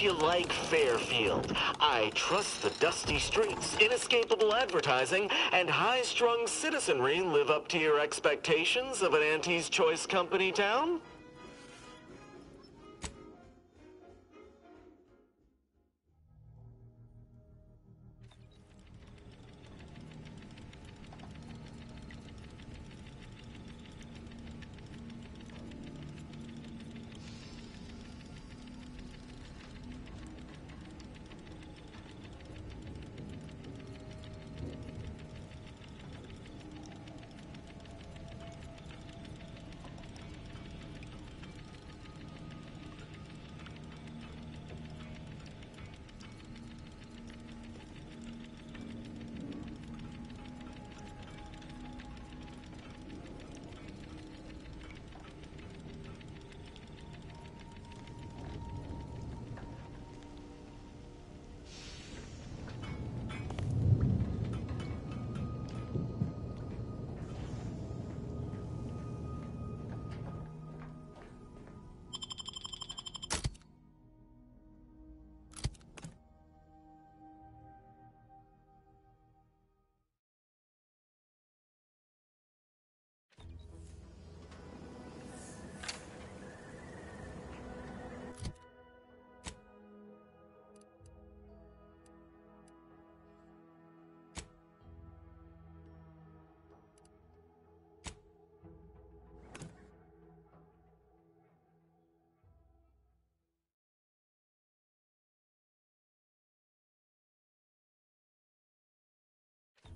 you like Fairfield. I trust the dusty streets, inescapable advertising, and high-strung citizenry live up to your expectations of an Auntie's Choice Company town?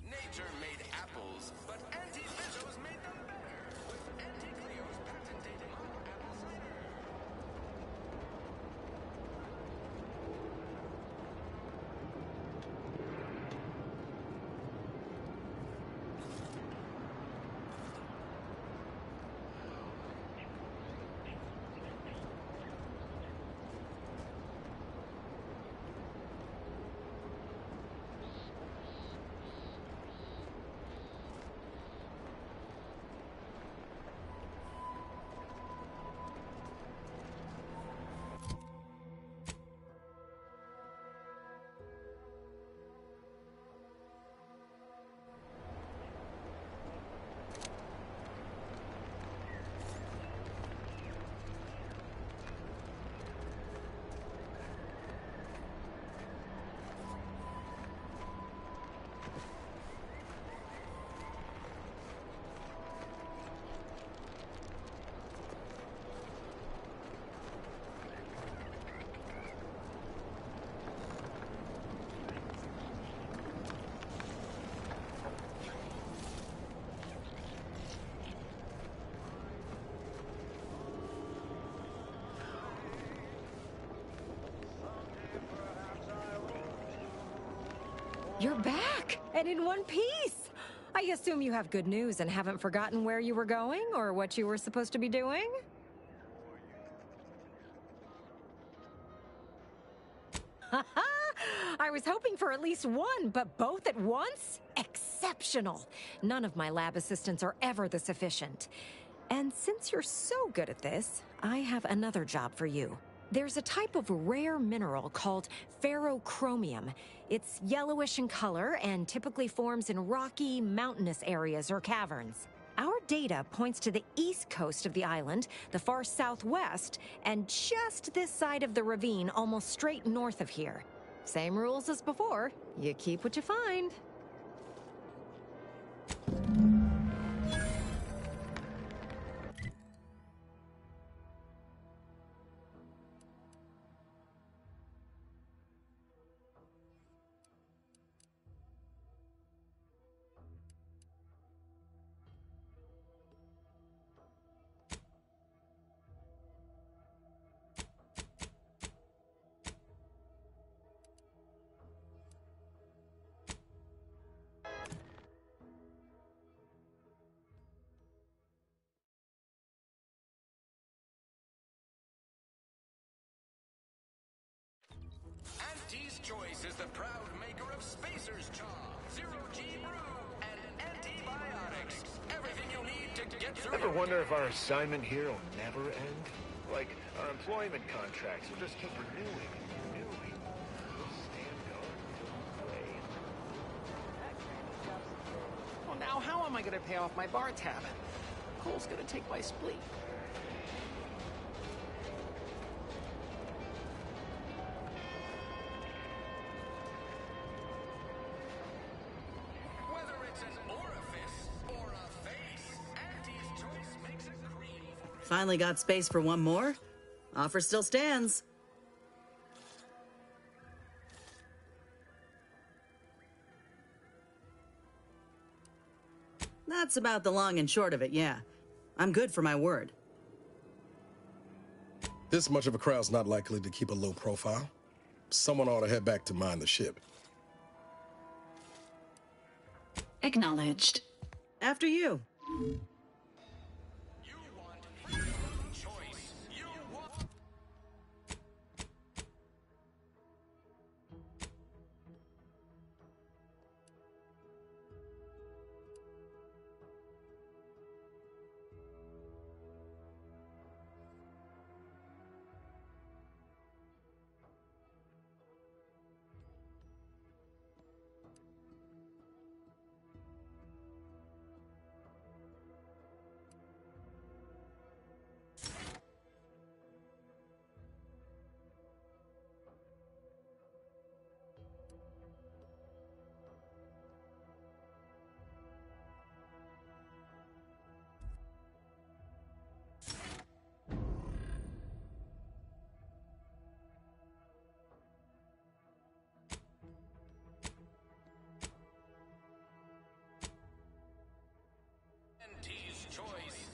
Nature made apples, but Auntie Bizzo's made them better with Auntie Cleo's patented apple cider. You're back, and in one piece! I assume you have good news and haven't forgotten where you were going or what you were supposed to be doing? Haha! I was hoping for at least one, but both at once? Exceptional! None of my lab assistants are ever this efficient. And since you're so good at this, I have another job for you. There's a type of rare mineral called ferrochromium. It's yellowish in color and typically forms in rocky, mountainous areas or caverns. Our data points to the east coast of the island, the far southwest, and just this side of the ravine, almost straight north of here. Same rules as before. You keep what you find. Auntie's Choice is the proud maker of Spacer's Chaw, Zero-G Brew, and antibiotics. Everything you need to get through. Ever wonder if our assignment here will never end? Like, our employment contracts will just keep renewing and renewing. I gonna pay off my bar tab? Cole's gonna take my spleen. Whether it's an orifice or a face, Auntie's choice makes a cream for it. Finally got space for one more? Offer still stands. That's about the long and short of it, yeah. I'm good for my word. This much of a crowd's not likely to keep a low profile. Someone ought to head back to mine the ship. Acknowledged. After you. You want freedom choice. You want... Auntie's choice.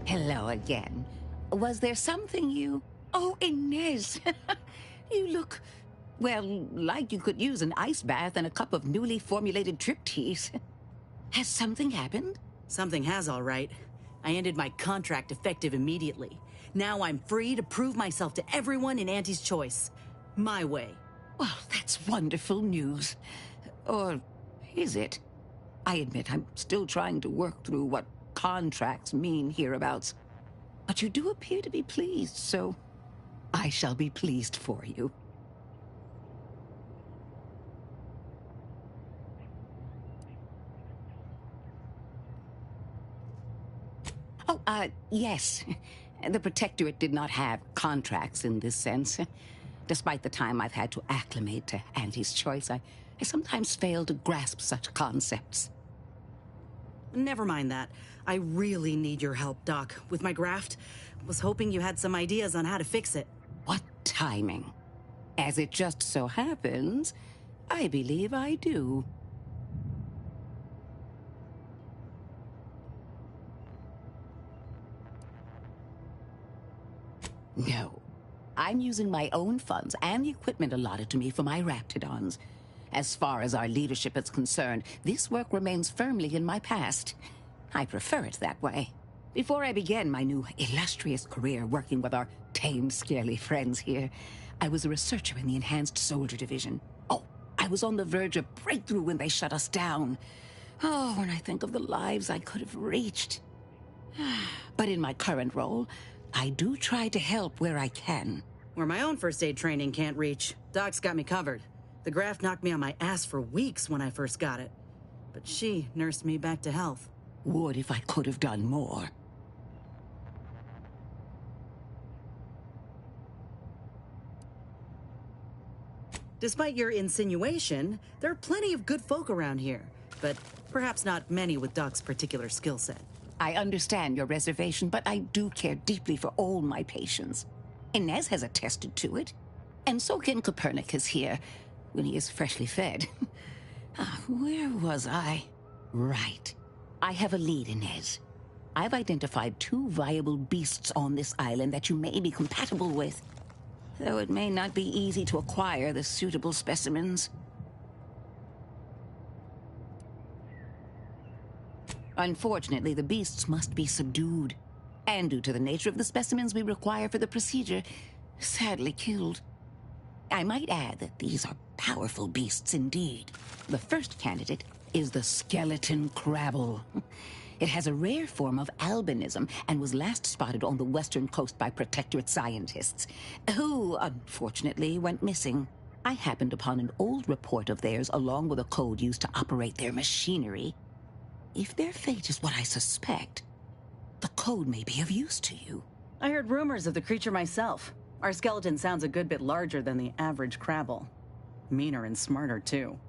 Hello again. Was there something you... Oh, Inez! You look, well, like you could use an ice bath and a cup of newly formulated trip teas. Has something happened? Something has, all right. I ended my contract effective immediately. Now I'm free to prove myself to everyone in Auntie's Choice. My way. Well, that's wonderful news. Or is it? I admit I'm still trying to work through what contracts mean hereabouts. But you do appear to be pleased, so I shall be pleased for you. Oh, yes. The Protectorate did not have contracts in this sense. Despite the time I've had to acclimate to Auntie's Choice, I sometimes fail to grasp such concepts. Never mind that. I really need your help, Doc, with my graft. Was hoping you had some ideas on how to fix it. What timing? As it just so happens, I believe I do. No. I'm using my own funds and the equipment allotted to me for my Raptidons. As far as our leadership is concerned, this work remains firmly in my past. I prefer it that way. Before I began my new illustrious career working with our tame, scaly friends here, I was a researcher in the Enhanced Soldier Division. Oh, I was on the verge of breakthrough when they shut us down. Oh, when I think of the lives I could have reached. But in my current role, I do try to help where I can. Where my own first aid training can't reach, Doc's got me covered. The graft knocked me on my ass for weeks when I first got it. But she nursed me back to health. Would if I could have done more. Despite your insinuation, there are plenty of good folk around here, but perhaps not many with Doc's particular skill set. I understand your reservation, but I do care deeply for all my patients. Inez has attested to it, and so can Copernicus here, when he is freshly fed. Where was I? Right. I have a lead, Inez. I've identified 2 viable beasts on this island that you may be compatible with, though it may not be easy to acquire the suitable specimens. Unfortunately, the beasts must be subdued, and due to the nature of the specimens we require for the procedure, sadly killed. I might add that these are powerful beasts indeed. The first candidate is the skeleton crabble. It has a rare form of albinism and was last spotted on the western coast by protectorate scientists, who, unfortunately, went missing. I happened upon an old report of theirs along with a code used to operate their machinery. If their fate is what I suspect, the code may be of use to you. I heard rumors of the creature myself. Our skeleton sounds a good bit larger than the average crabble. Meaner and smarter, too.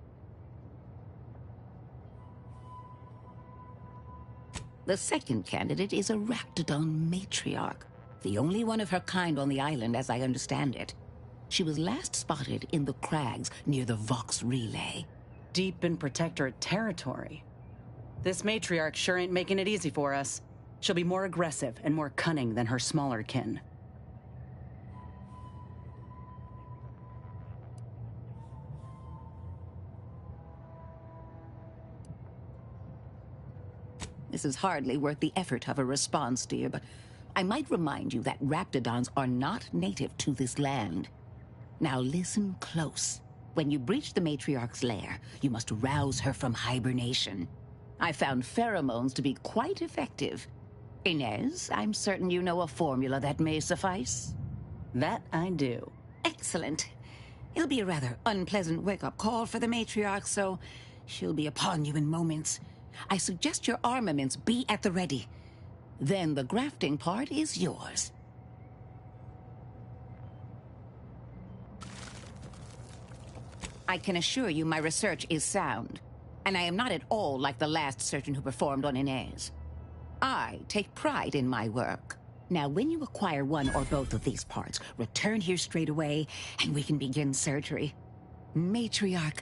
The second candidate is a Raptidon matriarch, the only one of her kind on the island as I understand it. She was last spotted in the crags near the Vox Relay. Deep in protectorate territory. This matriarch sure ain't making it easy for us. She'll be more aggressive and more cunning than her smaller kin. This is hardly worth the effort of a response, dear, but I might remind you that Raptidons are not native to this land. Now listen close. When you breach the matriarch's lair, you must rouse her from hibernation. I found pheromones to be quite effective. Inez, I'm certain you know a formula that may suffice. That I do. Excellent. It'll be a rather unpleasant wake-up call for the matriarch, so she'll be upon you in moments. I suggest your armaments be at the ready. Then the grafting part is yours. I can assure you my research is sound, and I am not at all like the last surgeon who performed on Inez. I take pride in my work. Now, when you acquire one or both of these parts, return here straight away, and we can begin surgery. Matriarch,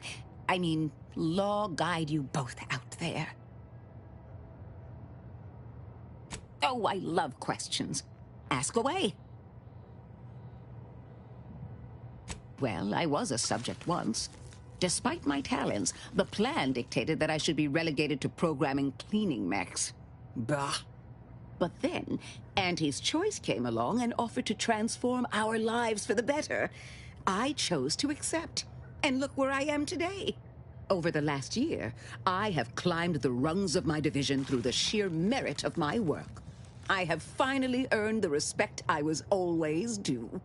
Law guide you both out there. Oh, I love questions. Ask away. Well, I was a subject once. Despite my talents, the plan dictated that I should be relegated to programming cleaning mechs. Bah. But then, Auntie's Choice came along and offered to transform our lives for the better. I chose to accept, and look where I am today. Over the last year, I have climbed the rungs of my division through the sheer merit of my work. I have finally earned the respect I was always due.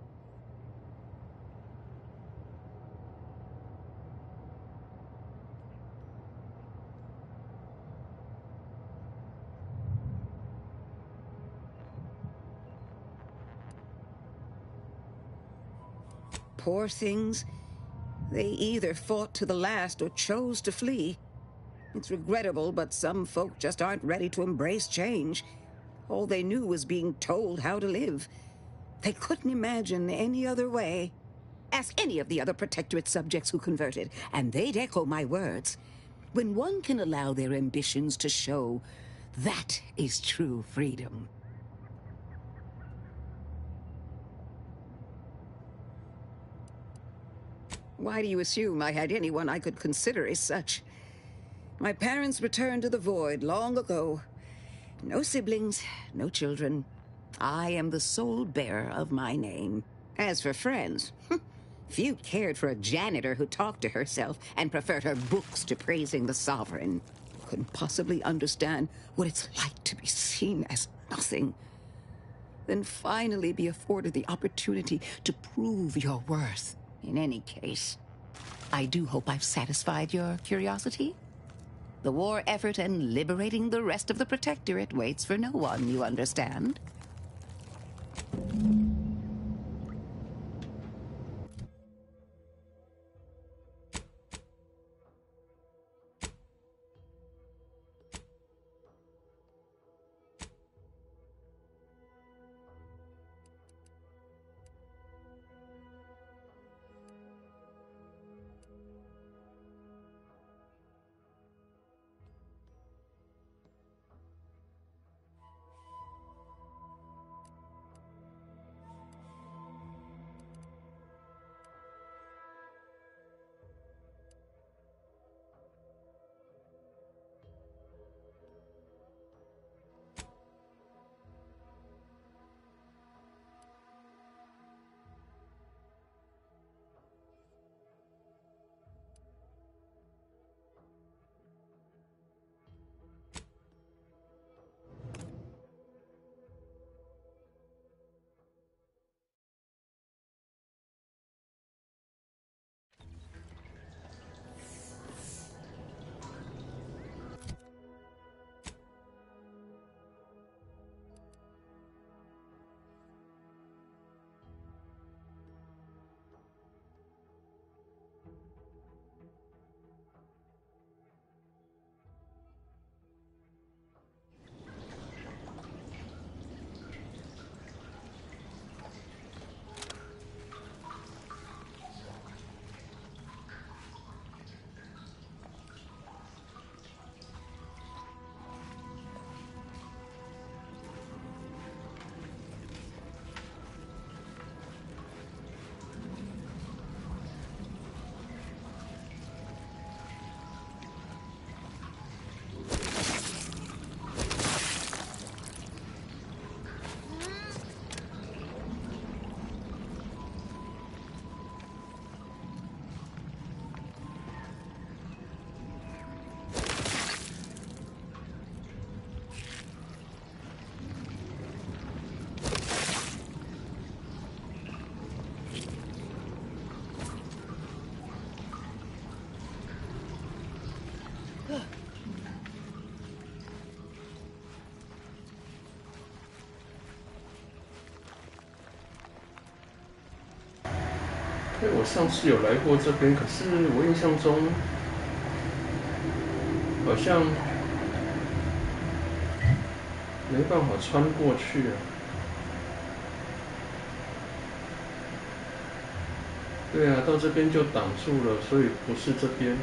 Poor things. They either fought to the last or chose to flee. It's regrettable, but some folk just aren't ready to embrace change. All they knew was being told how to live. They couldn't imagine any other way. Ask any of the other Protectorate subjects who converted, and they'd echo my words. When one can allow their ambitions to show, that is true freedom. Why do you assume I had anyone I could consider as such? My parents returned to the void long ago. No siblings, no children. I am the sole bearer of my name. As for friends, few cared for a janitor who talked to herself and preferred her books to praising the sovereign. Couldn't possibly understand what it's like to be seen as nothing. Then finally be afforded the opportunity to prove your worth. In any case, I do hope I've satisfied your curiosity. The war effort and liberating the rest of the Protectorate waits for no one, you understand?我上次有来过这边，可是我印象中好像没办法穿过去啊。对啊，到这边就挡住了，所以不是这边。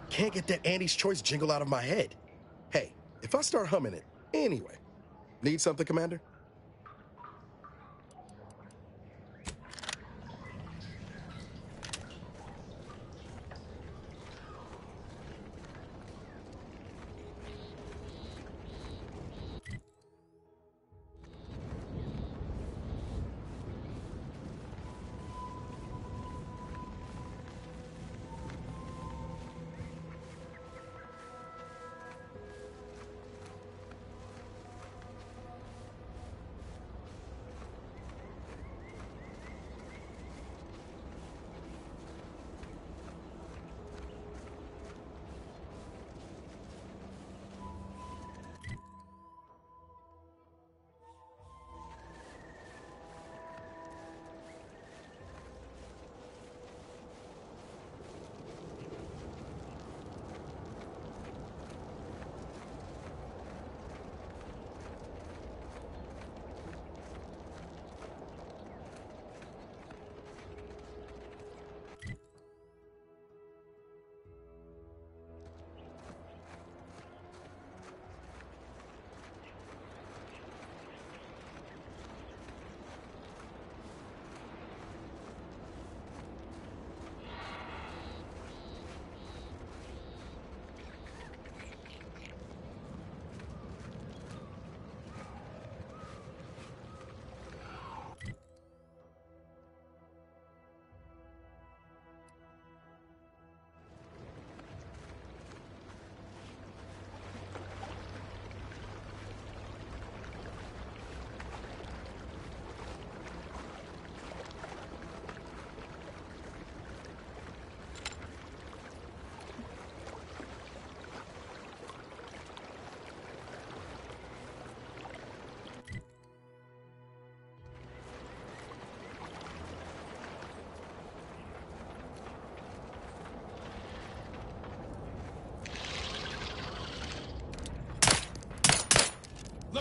Can't get that Andy's Choice jingle out of my head. Hey, if I start humming it, anyway. Need something, Commander?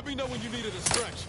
Let me know when you needed a stretch.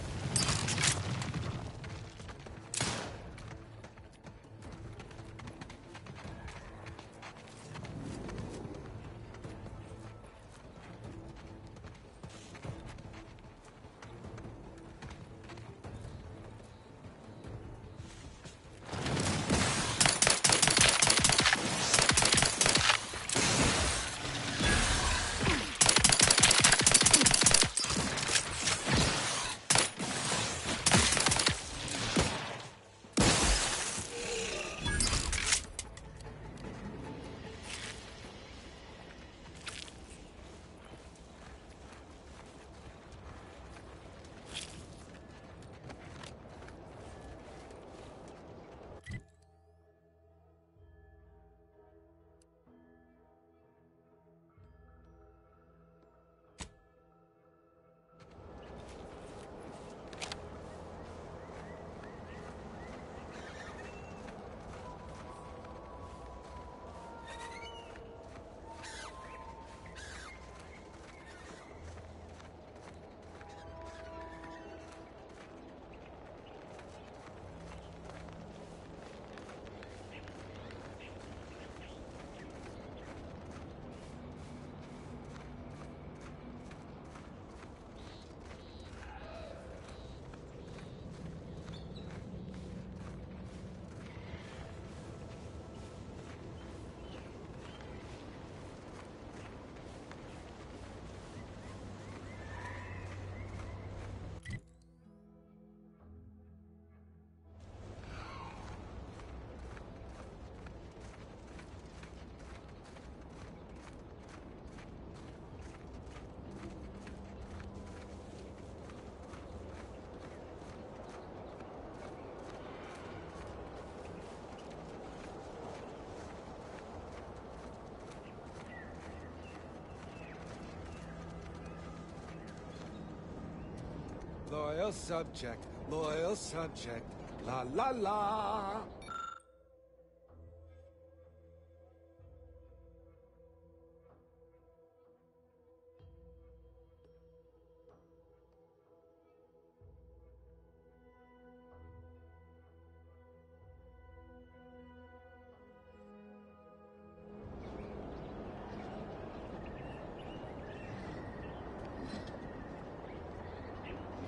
Loyal subject, la la la.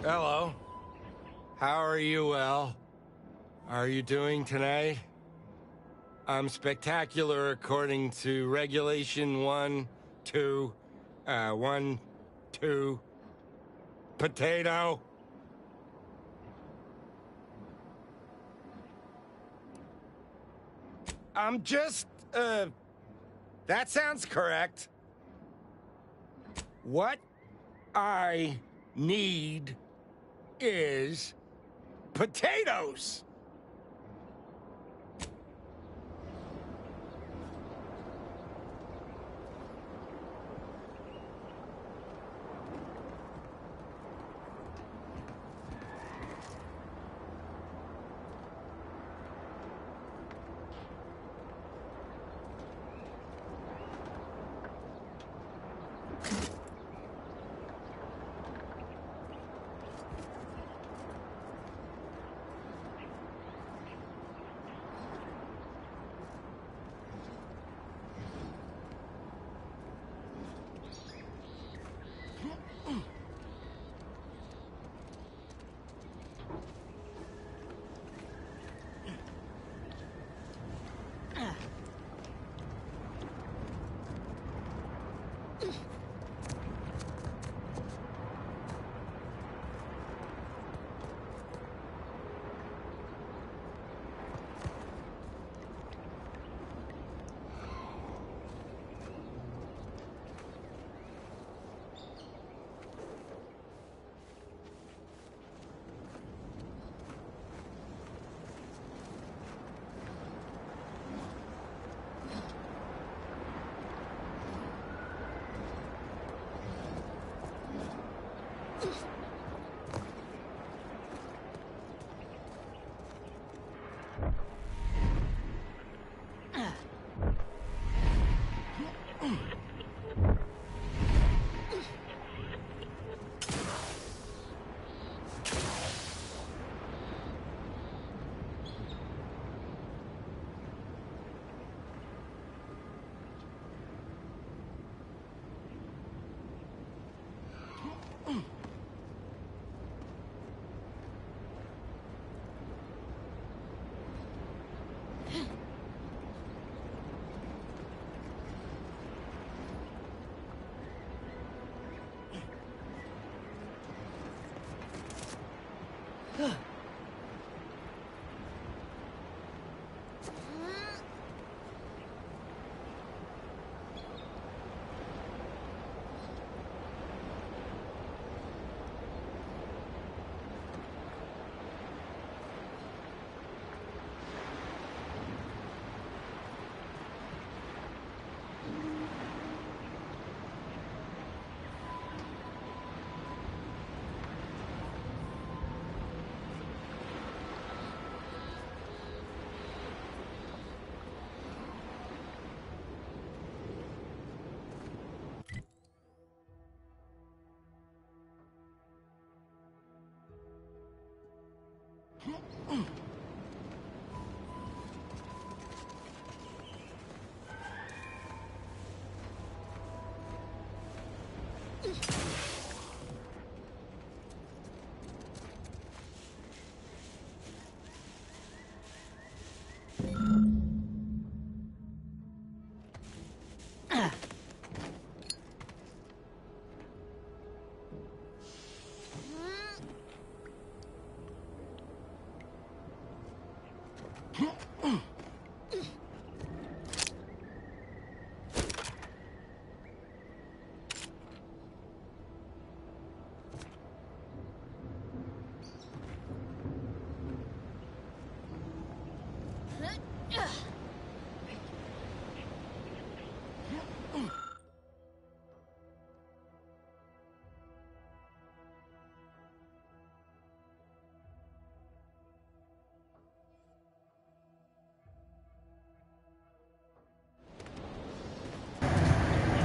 Hello. How are you, well? Are you doing tonight? I'm spectacular according to regulation 1, 2, 1, 2, potato. I'm just, that sounds correct. What I need is potatoes.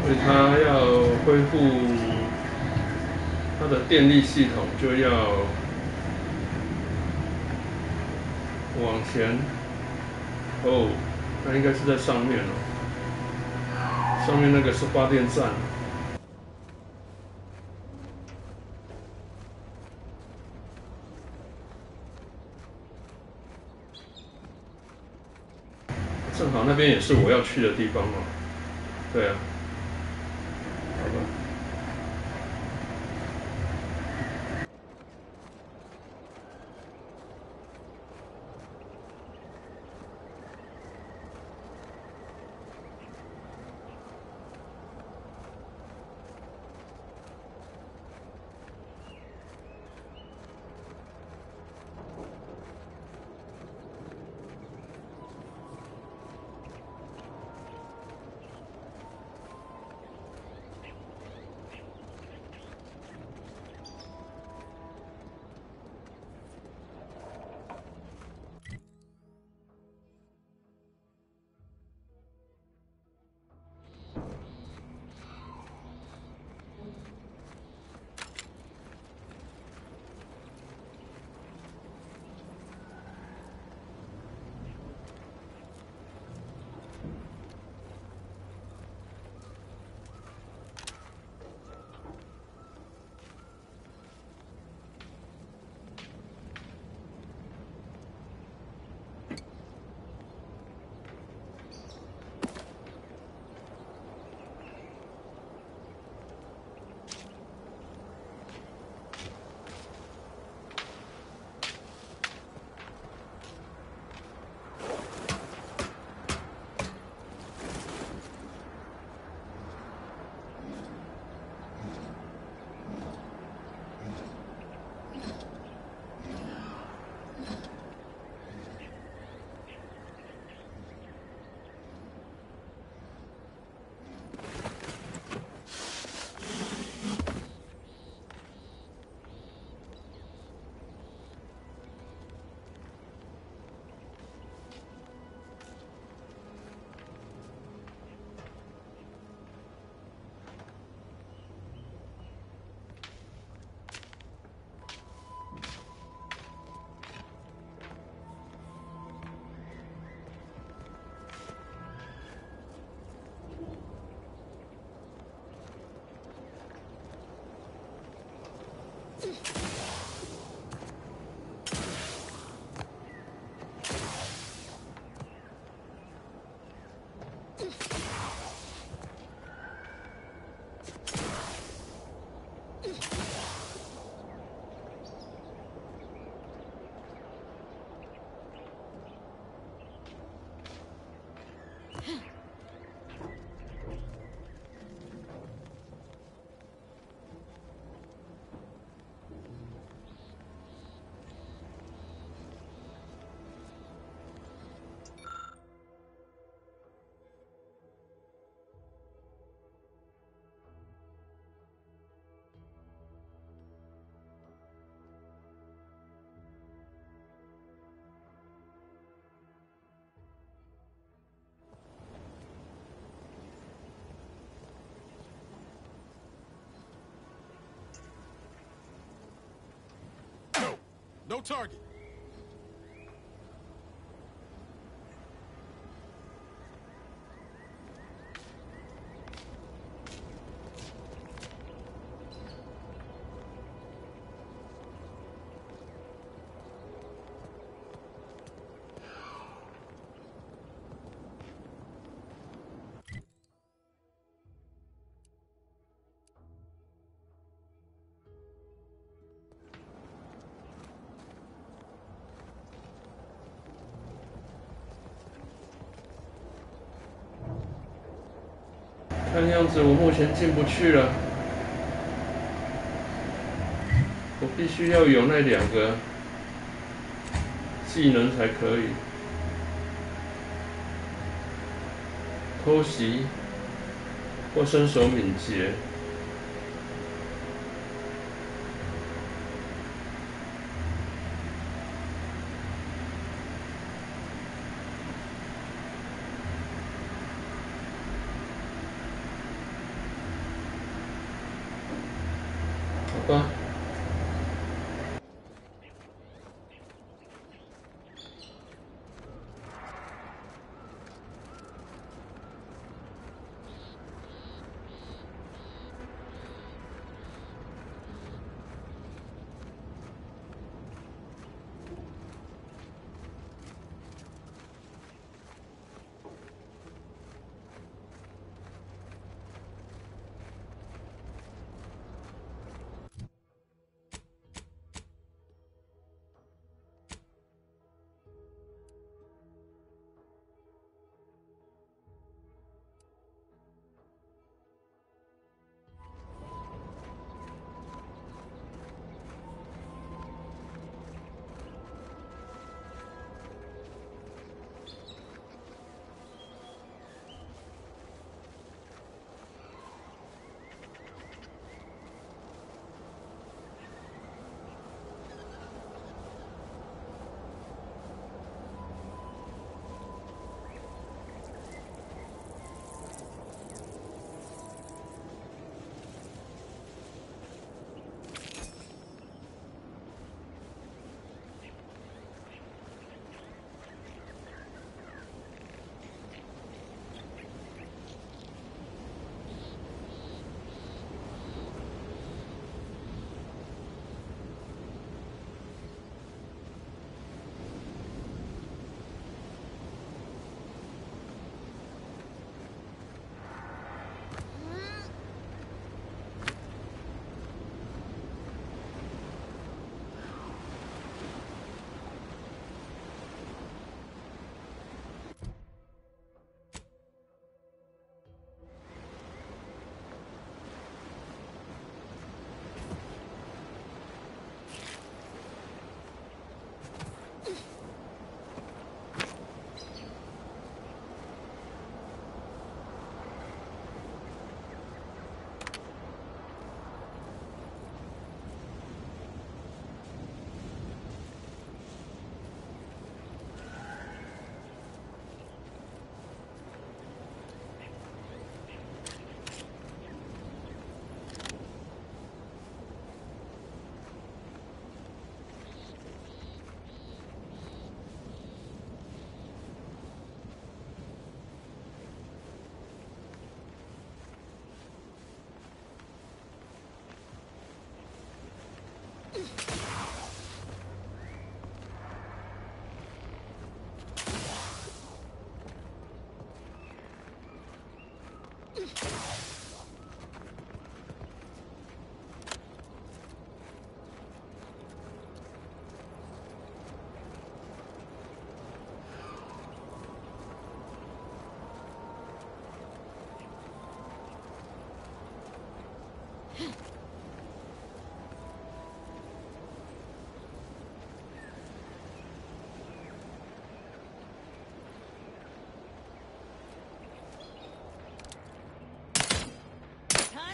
所以它要恢复它的电力系统，就要往前。哦，那应该是在上面哦，上面那个是发电站。正好那边也是我要去的地方嘛。对啊，好吧。No target.看样子我目前进不去了，我必须要有那2个技能才可以。偷袭或身手敏捷。吧。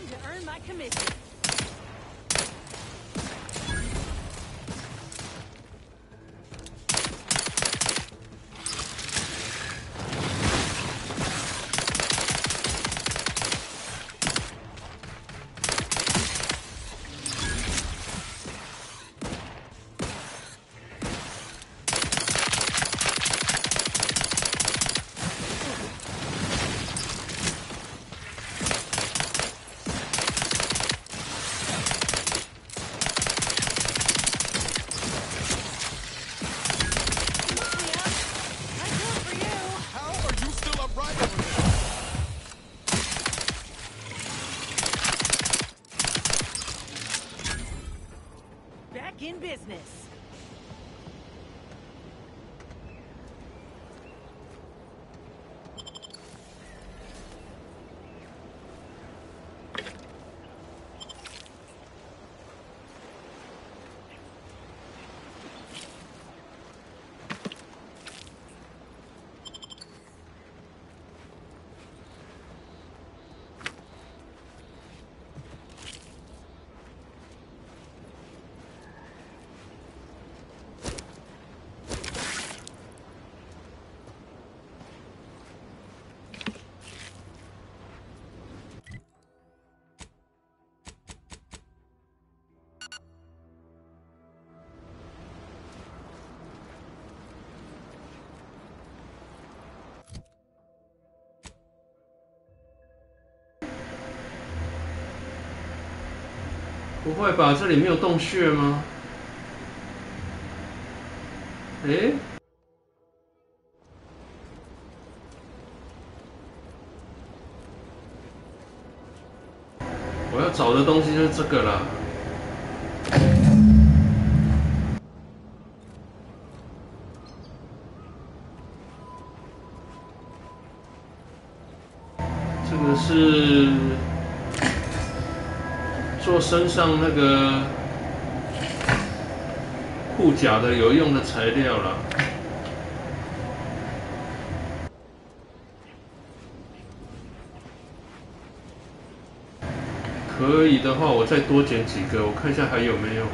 Time to earn my commission. 不会吧？这里没有洞穴吗？诶？我要找的东西就是这个啦。这个是做身上那个护甲的有用的材料啦。可以的话，我再多捡几个，我看一下还有没有。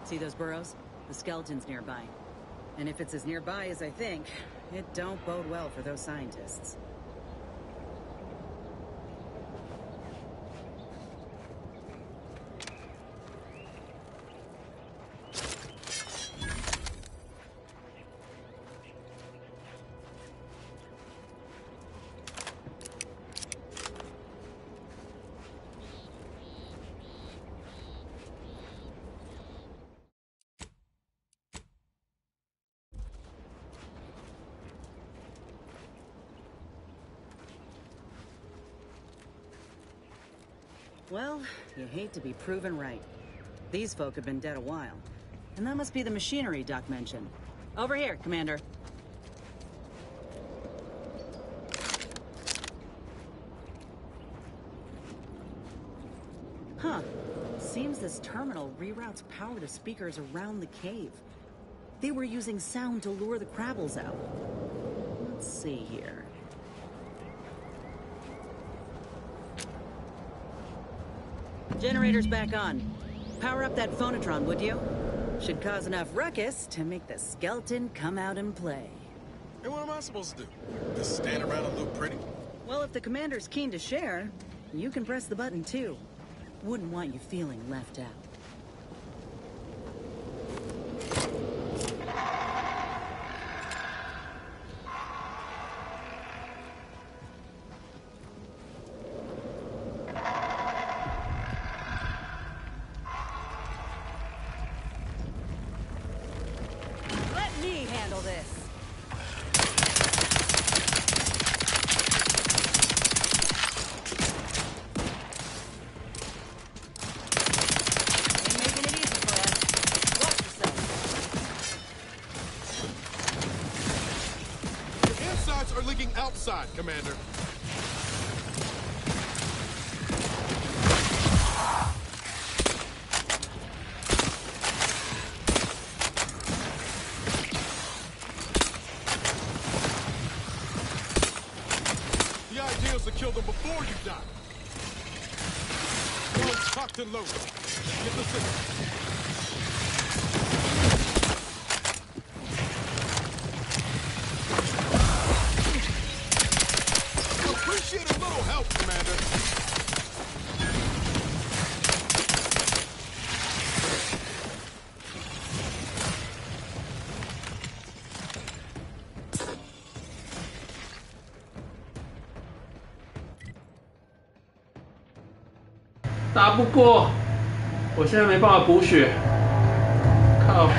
See those burrows? The skeleton's nearby. And if it's as nearby as I think, it don't bode well for those scientists. Well, you hate to be proven right. These folk have been dead a while. And that must be the machinery Doc mentioned. Over here, Commander. Huh. Seems this terminal reroutes power to speakers around the cave. They were using sound to lure the Crabbles out. Let's see here. Generator's back on. Power up that phonotron, would you? Should cause enough ruckus to make the skeleton come out and play. And what am I supposed to do? Just stand around and look pretty? Well, if the commander's keen to share, you can press the button too. Wouldn't want you feeling left out. Let me handle this. Ain't making it easy for us. Watch yourself. The insides are leaking outside, Commander. The idea is to kill them before you die. Well, cocked and loaded. Get the signal. Appreciate a little help, Commander. 打不过，我现在没办法补血，靠！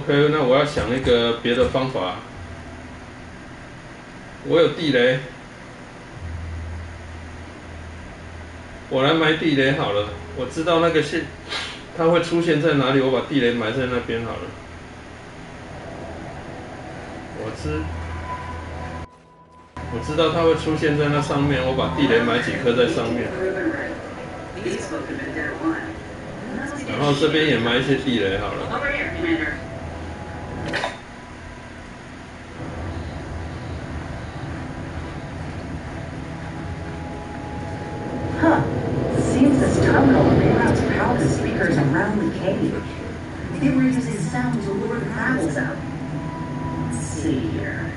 OK， 那我要想一个别的方法。我有地雷，我来埋地雷好了。我知道那个线，它会出现在哪里，我把地雷埋在那边好了。我知道它会出现在那上面，我把地雷埋几颗在上面。然后这边也埋一些地雷好了。Huh. Seems this terminal reroutes power to speakers around the cave. They were using sound to lure the crabbles out. Let's see here.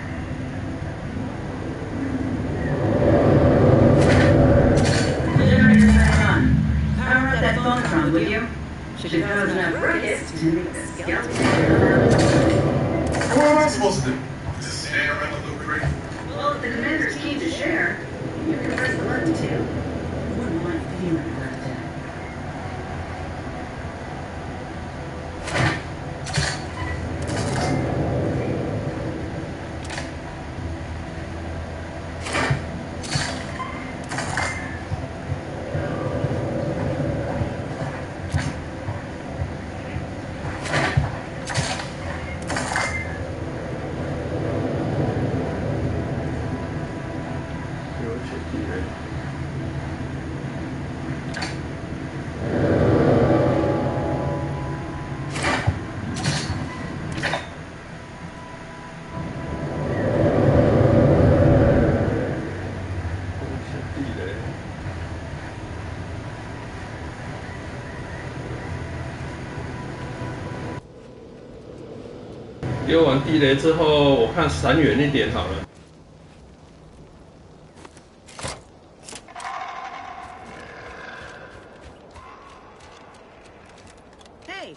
The generator's back on. Power up that phonotron, will you? Should cause enough rockets to make the skeleton come out. What am I supposed to do? Just stand around the little crate? Well, if the commander's keen to share, you can press the button too. Wouldn't mind feeling left out.丢完地雷之后，我看闪远一点好了。Hey,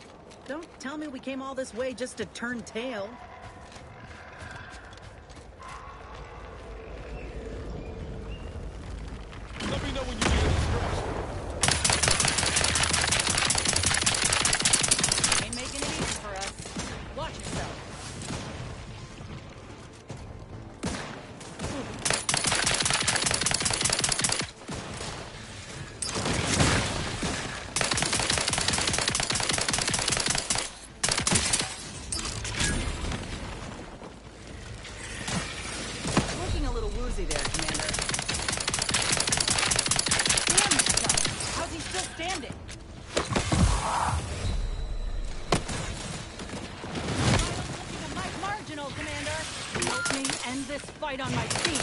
don't tell me we came all this way just to turn tail. Let me know when you get a distraction. Ain't making it easy for us. Watch yourself. Looking a little woozy there, Commander. Damn yourself! How's he still standing? Marginal, Commander. Help me end this fight on my feet.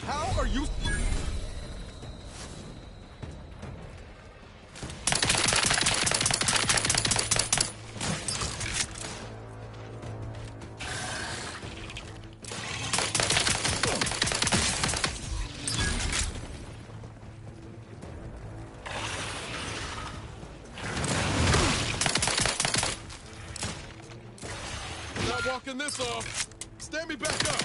How are you? Not walking this off. Stand me back up.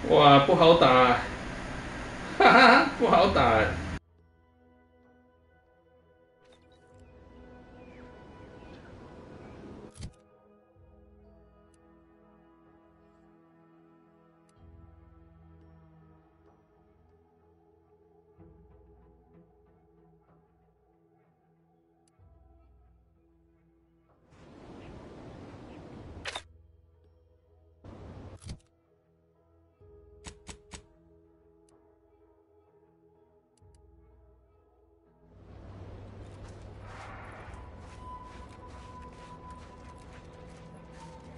Wow, 哇，不好打，哈哈，不好打。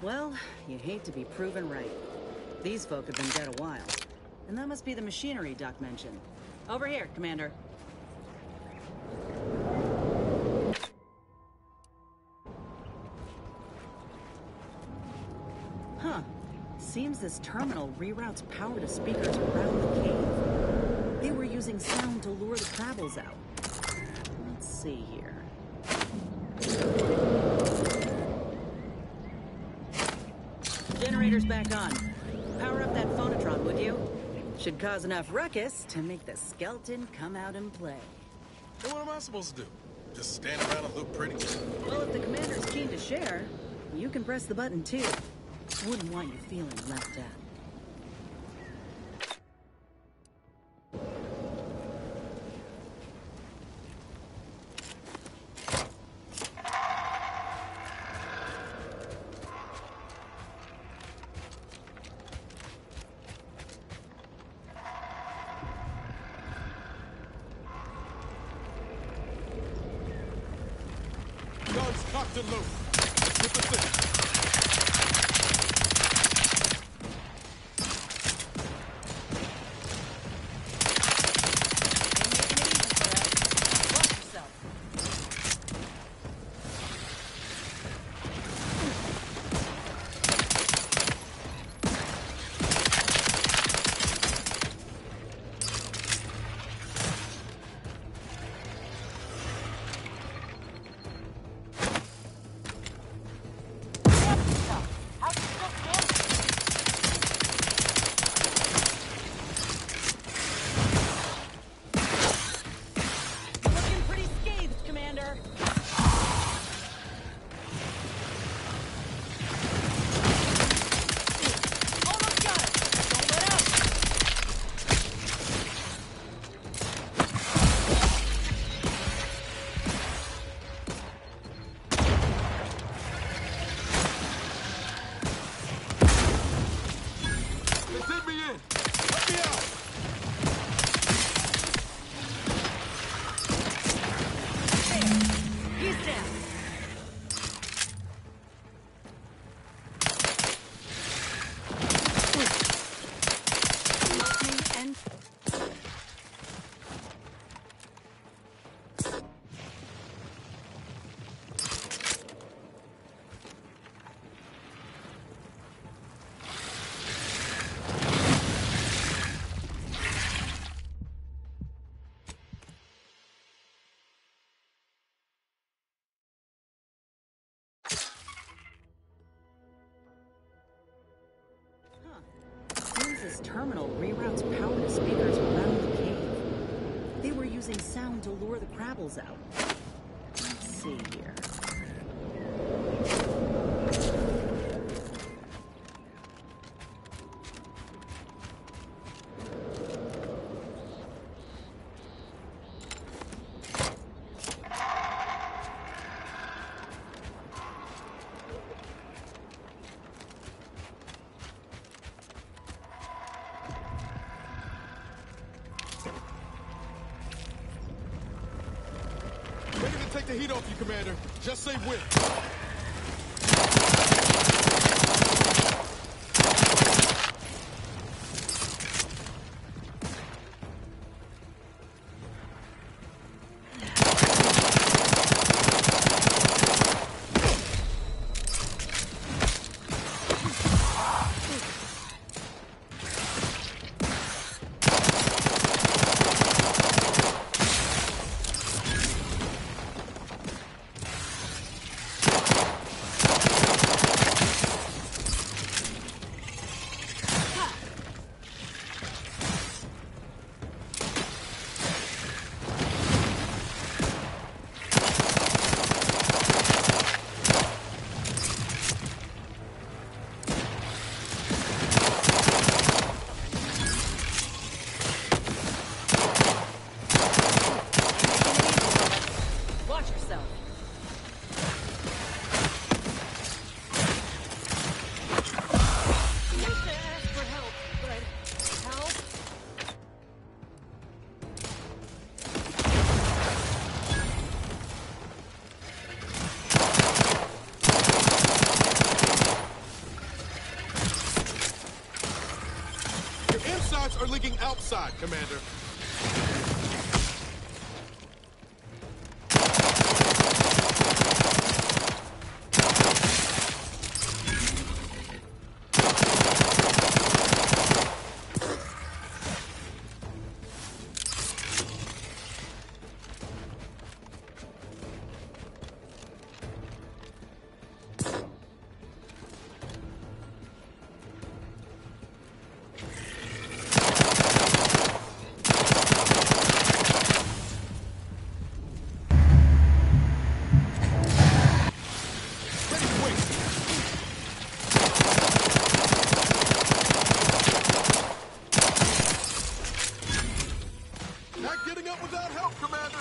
Well, you hate to be proven right. These folk have been dead a while. And that must be the machinery Duck mentioned. Over here, Commander. Huh. Seems this terminal reroutes power to speakers around the cave. They were using sound to lure the Krabbles out. Let's see here. Generator's back on. Power up that phonotron, would you? Should cause enough ruckus to make the skeleton come out and play. Then what am I supposed to do? Just stand around and look pretty? Well, if the commander's keen to share, you can press the button too. Wouldn't want you feeling left out. Guns cocked and loaded. Let's get the thing. This terminal reroutes power to speakers around the cave. They were using sound to lure the Krabbles out. Let's see here. Take the heat off you, Commander. Just say when. outside, Commander. Not getting up without help, Commander.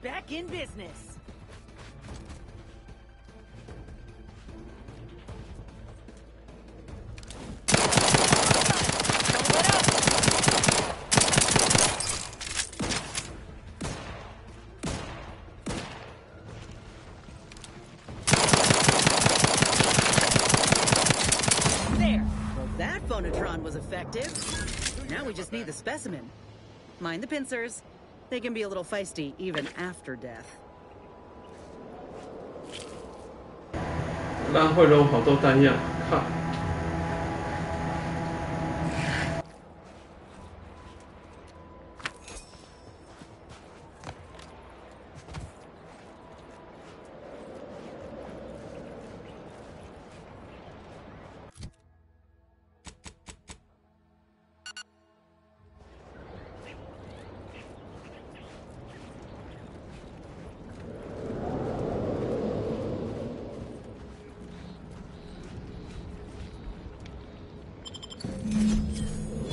Back in business. There. Well, that phonotron was effective. Now we just need the specimen. Mind the pincers. They can be a little feisty even after death. 浪费了我好多弹药，哈。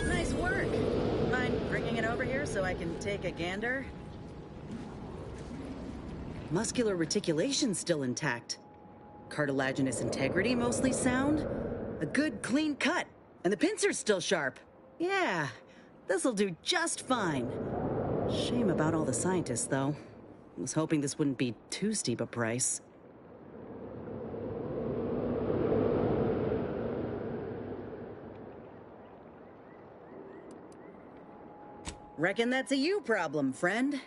Nice work. Mind bringing it over here so I can take a gander? Muscular reticulation's still intact. Cartilaginous integrity mostly sound. A good clean cut. And the pincer's still sharp. Yeah, this'll do just fine. Shame about all the scientists, though. Was hoping this wouldn't be too steep a price. Reckon that's a you problem, friend.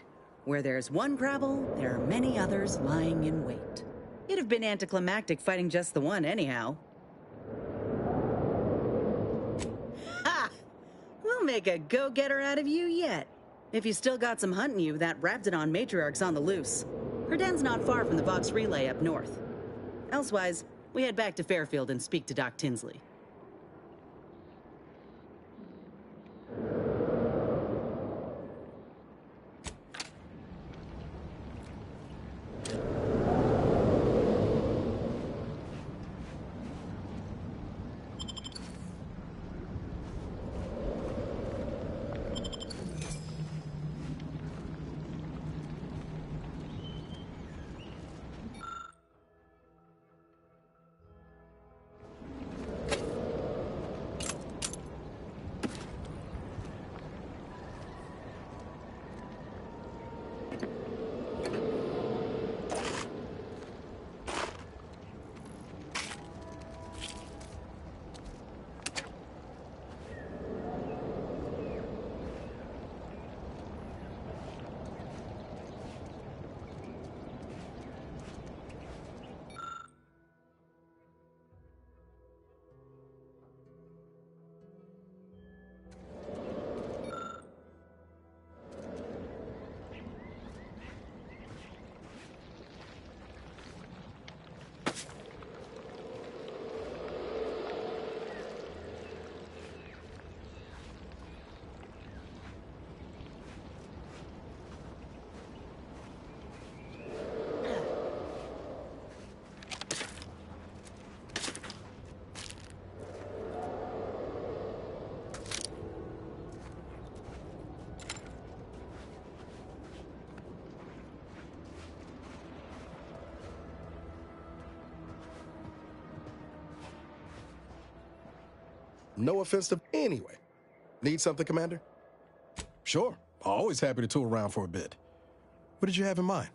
Where there's one Crabble, there are many others lying in wait. It'd have been anticlimactic fighting just the one anyhow. Ha! We'll make a go-getter out of you yet. If you still got some hunting you, that Raptidon matriarch's on the loose. Her den's not far from the Vox Relay up north. Elsewise, we head back to Fairfield and speak to Doc Tinsley. No offense to... Anyway, need something, Commander? Sure. Always happy to tool around for a bit. What did you have in mind?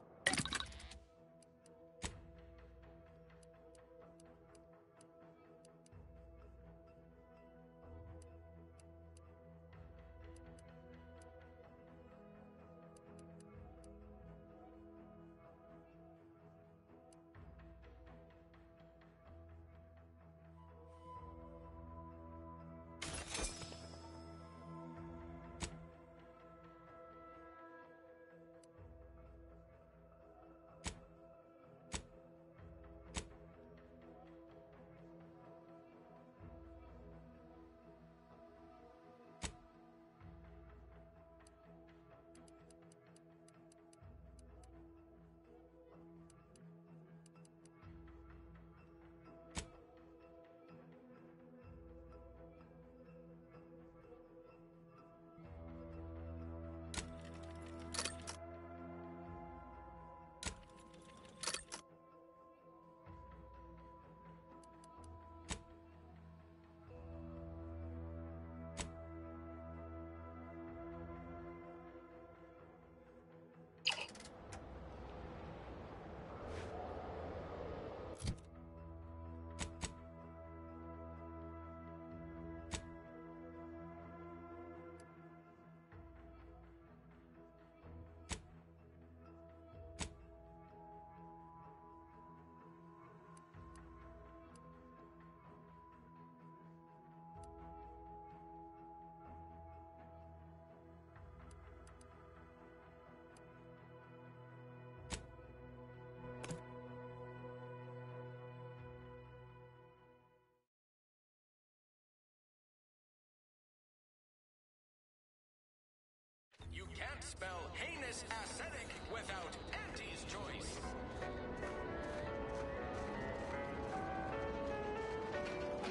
You can't spell heinous ascetic without Auntie's choice.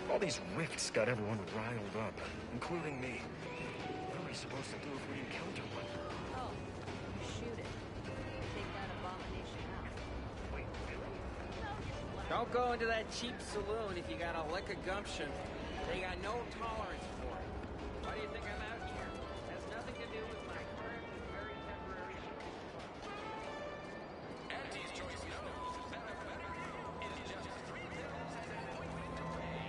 All these rifts got everyone riled up, including me. What are we supposed to do if we encounter one? Oh, shoot it. Take that abomination out. Wait, really? Don't go into that cheap saloon if you got a lick of gumption. They got no tolerance for it. Why do you think I'm out here? Has nothing to do with my current and very temporary shipping supply. Auntie's choice knows that a better you is just 3 pills and an ointment away.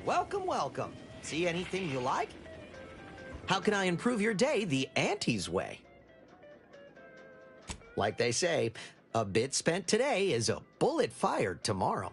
Welcome, welcome. See anything you like? How can I improve your day the Auntie's way? Like they say, a bit spent today is a bullet fired tomorrow.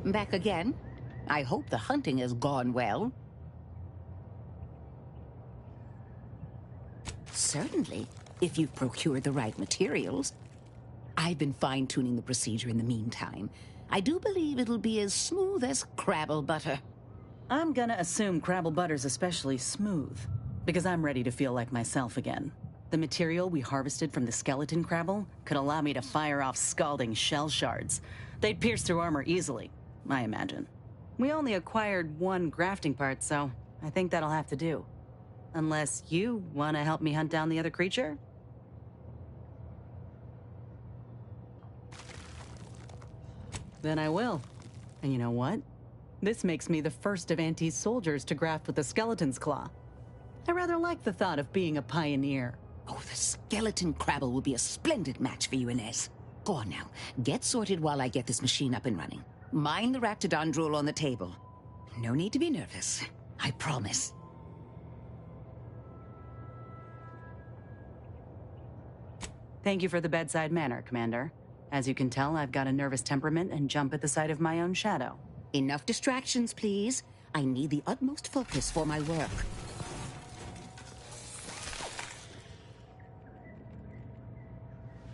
Back again? I hope the hunting has gone well. Certainly, if you've procured the right materials. I've been fine-tuning the procedure in the meantime. I do believe it'll be as smooth as Crabble butter. I'm gonna assume Crabble butter's especially smooth, because I'm ready to feel like myself again. The material we harvested from the skeleton Crabble could allow me to fire off scalding shell shards. They'd pierce through armor easily, I imagine. We only acquired one grafting part, so I think that'll have to do. Unless you want to help me hunt down the other creature? Then I will. And you know what? This makes me the first of Auntie's soldiers to graft with the skeleton's claw. I rather like the thought of being a pioneer. Oh, the skeleton Crabble will be a splendid match for you, Inez. Go on now. Get sorted while I get this machine up and running. Mind the Raptidon drool on the table. No need to be nervous. I promise. Thank you for the bedside manner, Commander. As you can tell, I've got a nervous temperament and jump at the sight of my own shadow. Enough distractions, please. I need the utmost focus for my work.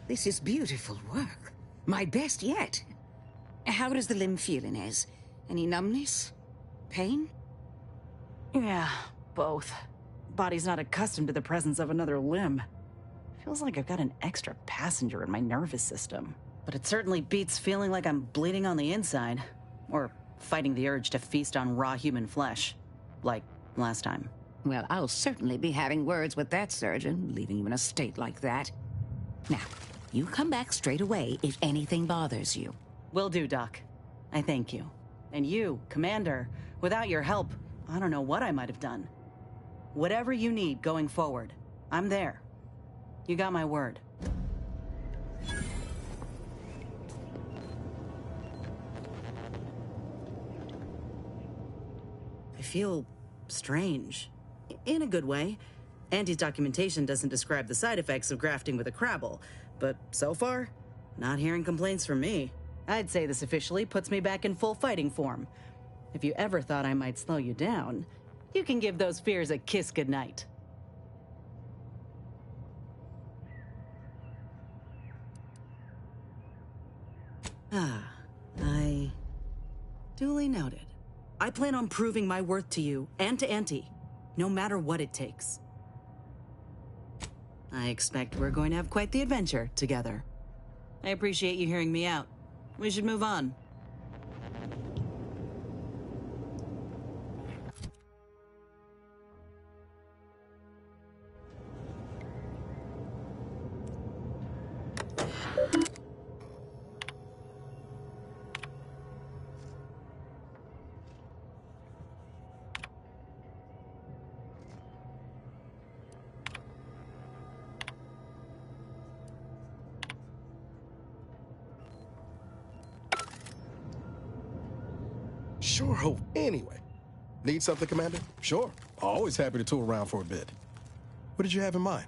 This is beautiful work. My best yet. How does the limb feel, Inez? Any numbness? Pain? Yeah, both. Body's not accustomed to the presence of another limb. Feels like I've got an extra passenger in my nervous system. But it certainly beats feeling like I'm bleeding on the inside. Or fighting the urge to feast on raw human flesh. Like last time. Well, I'll certainly be having words with that surgeon, leaving you in a state like that. Now, you come back straight away if anything bothers you. Will do, Doc. I thank you. And you, Commander, without your help, I don't know what I might have done. Whatever you need going forward, I'm there. You got my word. I feel strange. In a good way. Auntie's documentation doesn't describe the side effects of grafting with a Crabble, but so far, not hearing complaints from me. I'd say this officially puts me back in full fighting form. If you ever thought I might slow you down, you can give those fears a kiss goodnight. I duly noted. I plan on proving my worth to you and to Auntie, no matter what it takes. I expect we're going to have quite the adventure together. I appreciate you hearing me out. We should move on. Sure hope. Anyway, need something, Commander? Sure. Always happy to tool around for a bit. What did you have in mind?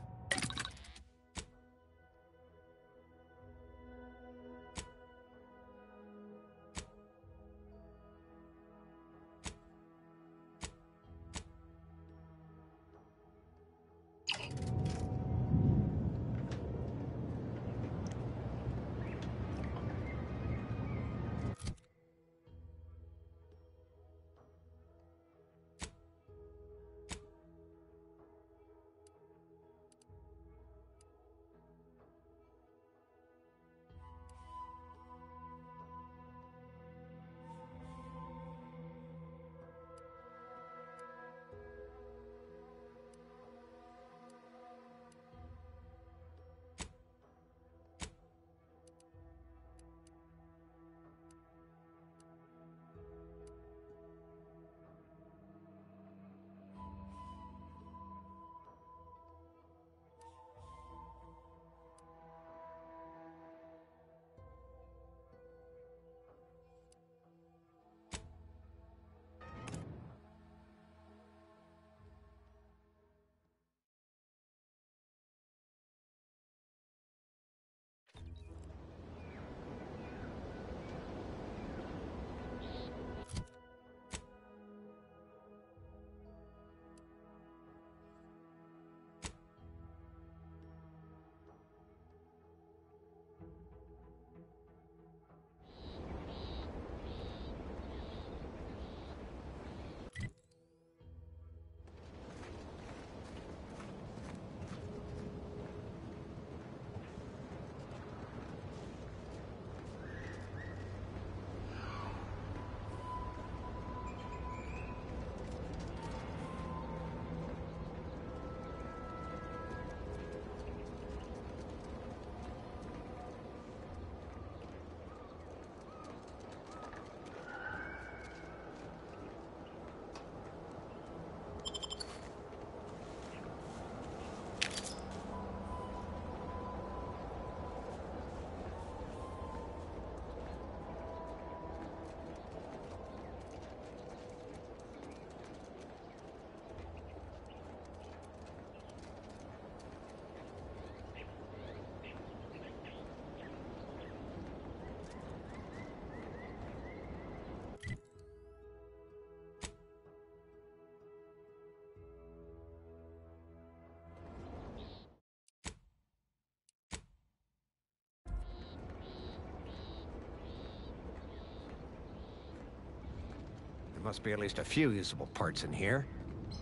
There must be at least a few usable parts in here.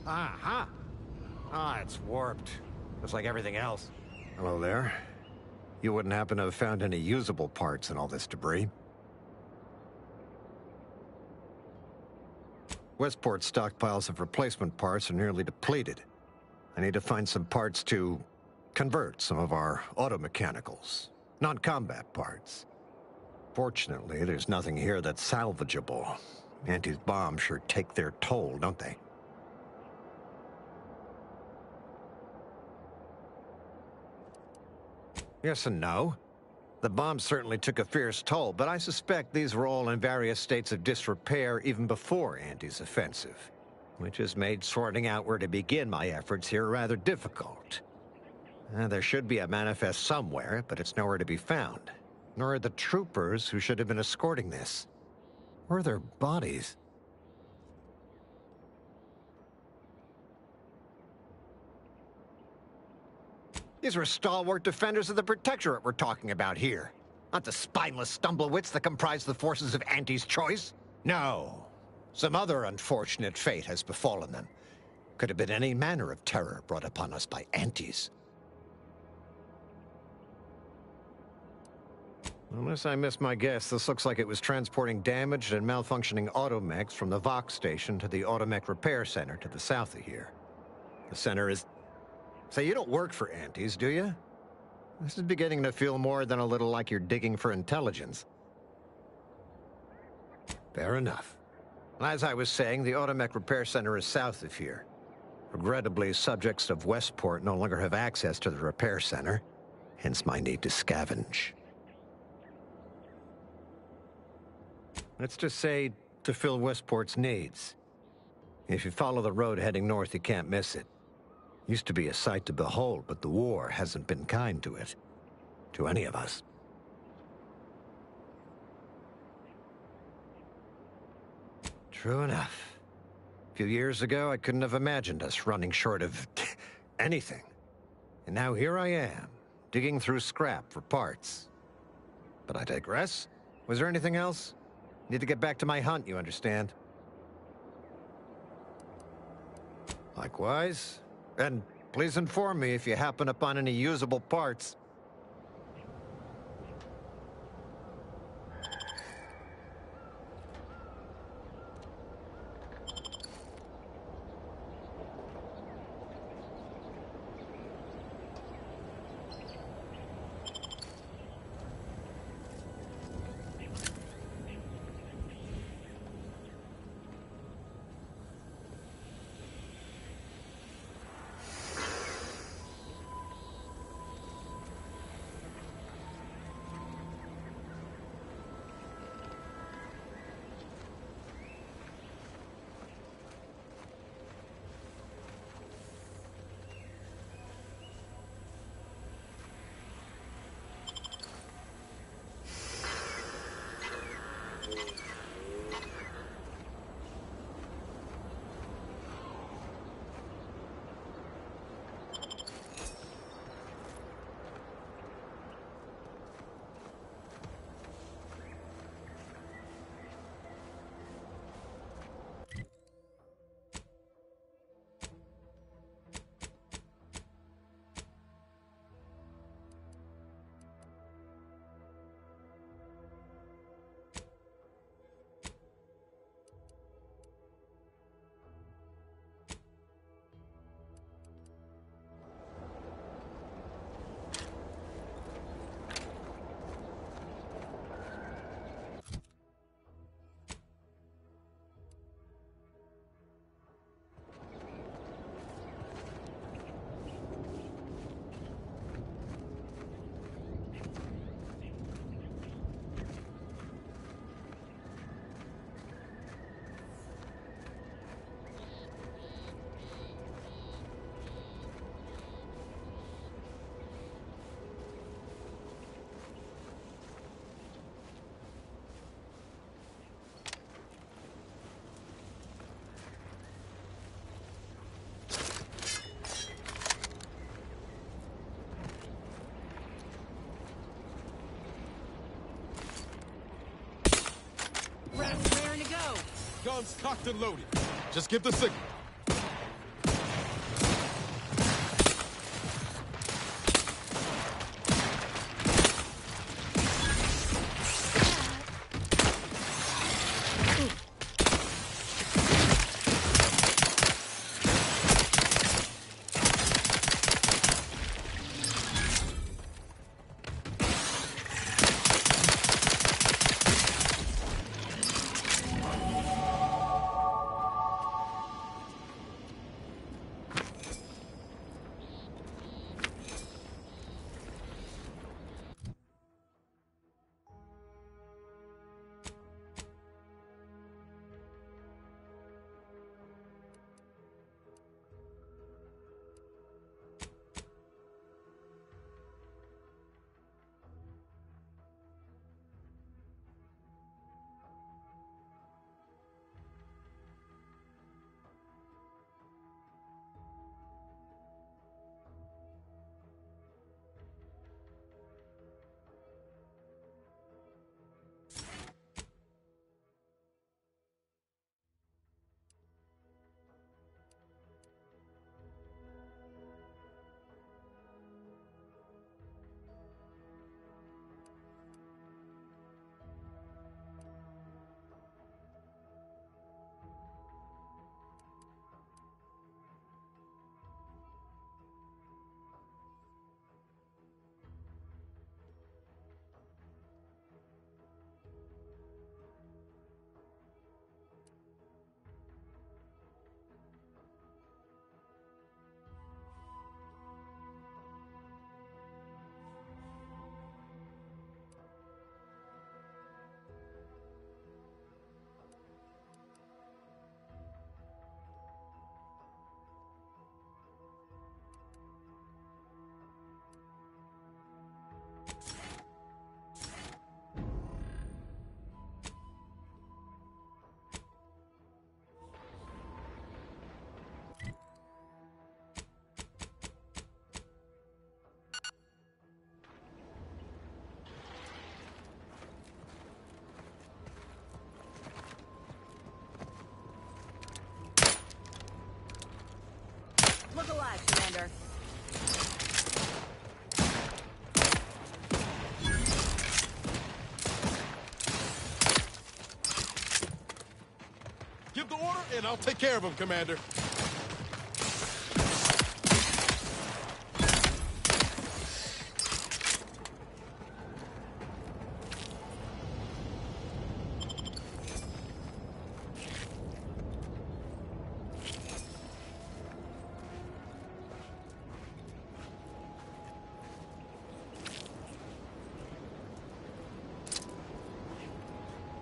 Ah, it's warped. Just like everything else. Hello there. You wouldn't happen to have found any usable parts in all this debris? Westport's stockpiles of replacement parts are nearly depleted. I need to find some parts to convert some of our automechanicals, non-combat parts. Fortunately, there's nothing here that's salvageable. Auntie's bombs sure take their toll, don't they? Yes and no. The bombs certainly took a fierce toll, but I suspect these were all in various states of disrepair even before Auntie's offensive, which has made sorting out where to begin my efforts here rather difficult. There should be a manifest somewhere, but it's nowhere to be found. Nor are the troopers who should have been escorting this. Where are their bodies? These were stalwart defenders of the Protectorate we're talking about here. Not the spineless stumblewits that comprise the forces of Auntie's choice. No. Some other unfortunate fate has befallen them. Could have been any manner of terror brought upon us by Aunties. Unless I missed my guess, this looks like it was transporting damaged and malfunctioning automechs from the Vox station to the Automech Repair Center to the south of here. The center is... Say, you don't work for Aunties, do you? This is beginning to feel more than a little like you're digging for intelligence. Fair enough. As I was saying, the Automech Repair Center is south of here. Regrettably, subjects of Westport no longer have access to the repair center, hence my need to scavenge. Let's just say to fill Westport's needs. If you follow the road heading north, you can't miss it. Used to be a sight to behold, but the war hasn't been kind to it. To any of us. True enough. A few years ago, I couldn't have imagined us running short of anything. And now here I am, digging through scrap for parts. But I digress. Was there anything else? Need to get back to my hunt, you understand? Likewise. And please inform me if you happen upon any usable parts. Raring to go. Guns cocked and loaded. Just give the signal. Look alive, Commander. Give the order, and I'll take care of him, Commander.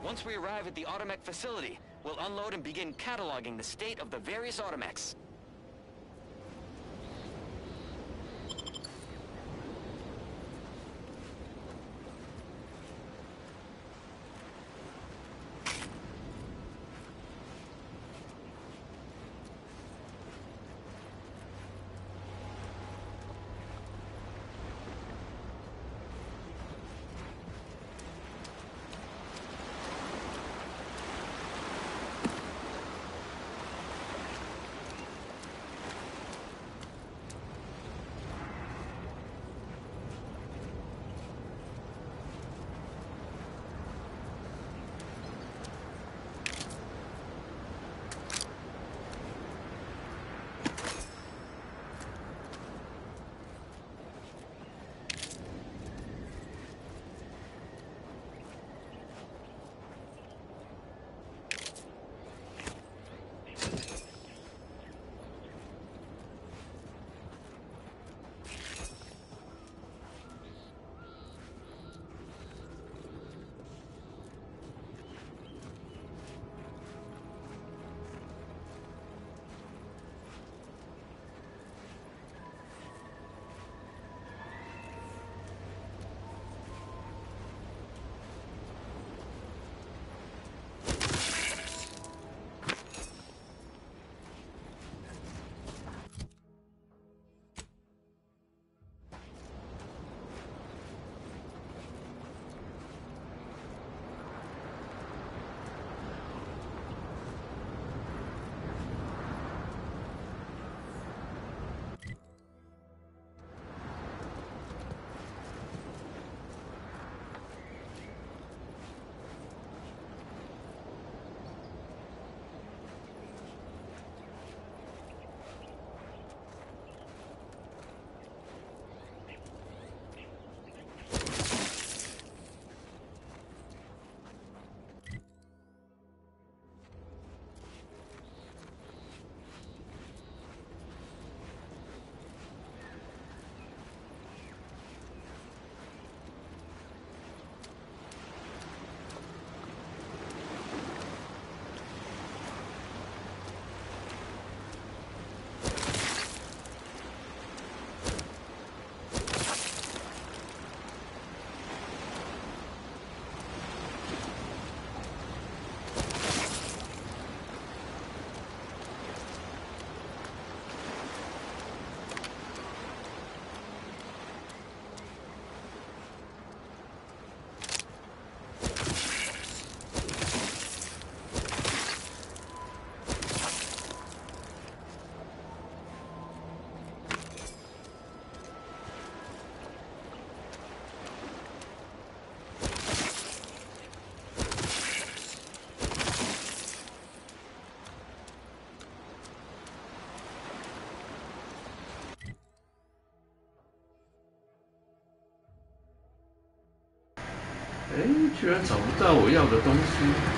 Once we arrive at the Automech facility, we'll unload and begin cataloging the state of the various Automechs. 居然找不到我要的东西。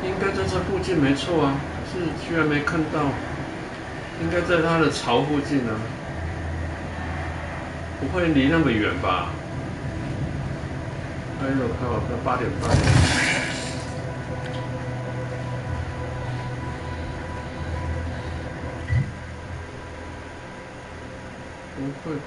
应该在这附近没错啊，可是居然没看到。应该在它的巢附近啊，不会离那么远吧？哎呦靠，要8点半。不会吧？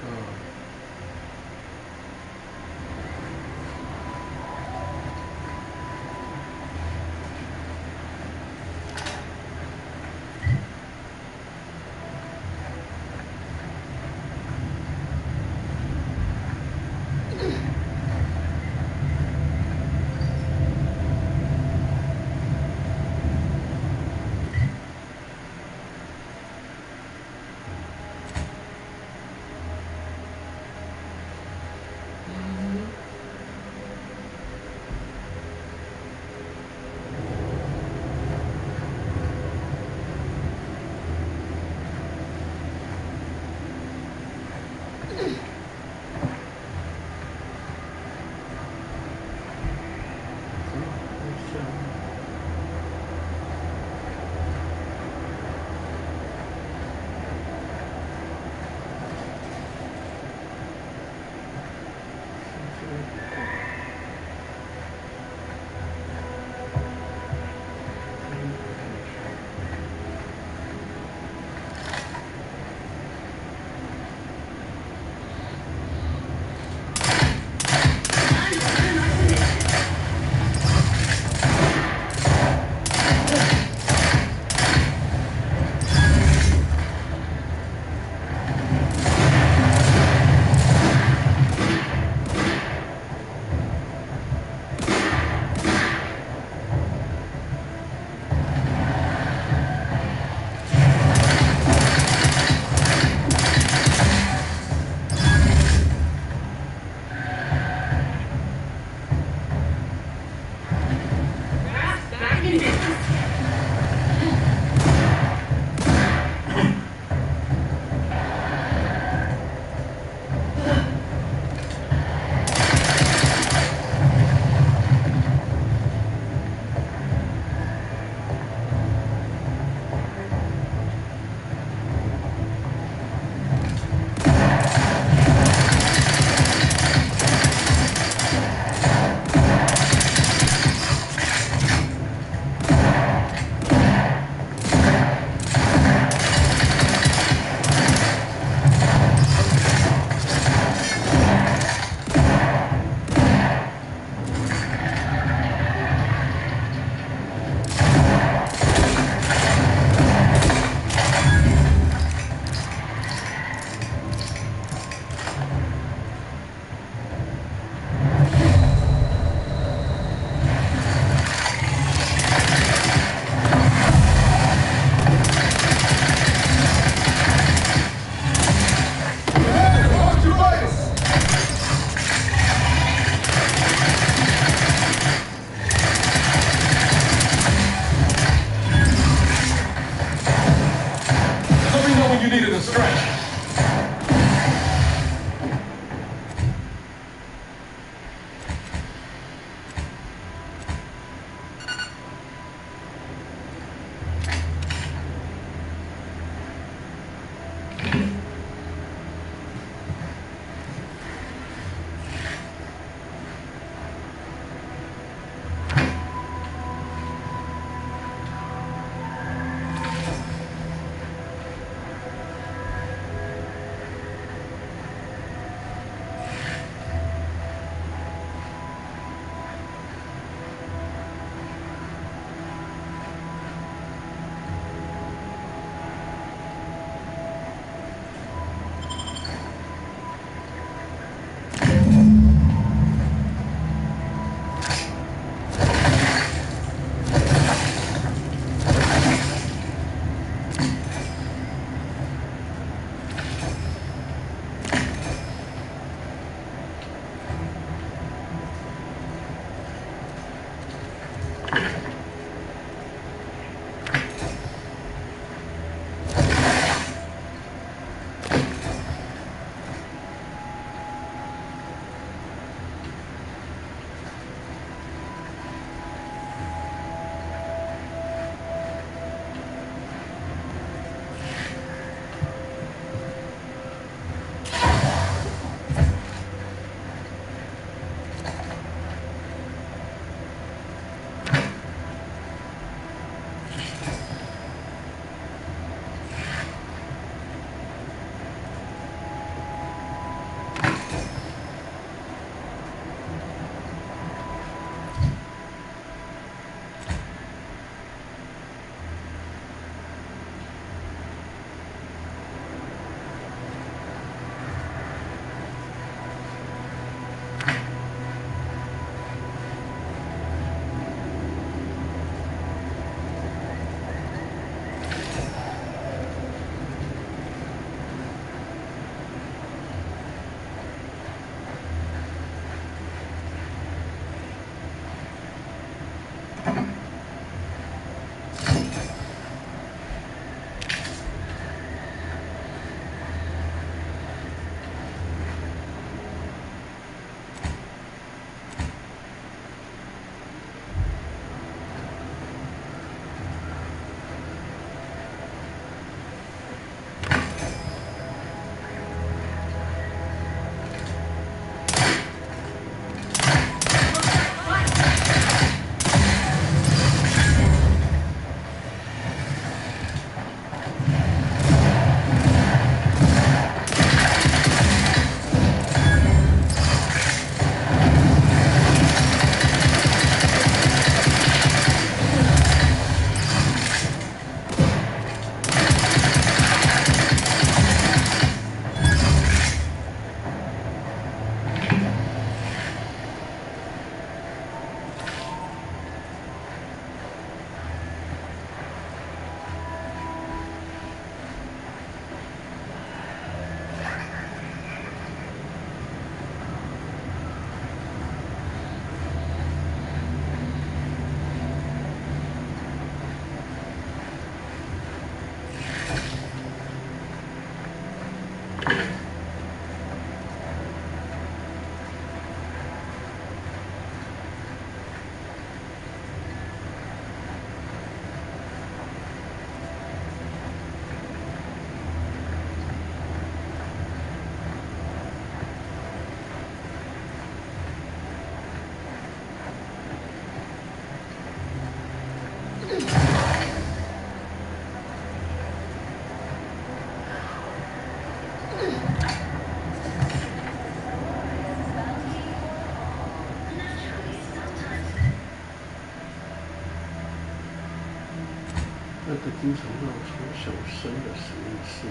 那个经常闹出响声的实验室。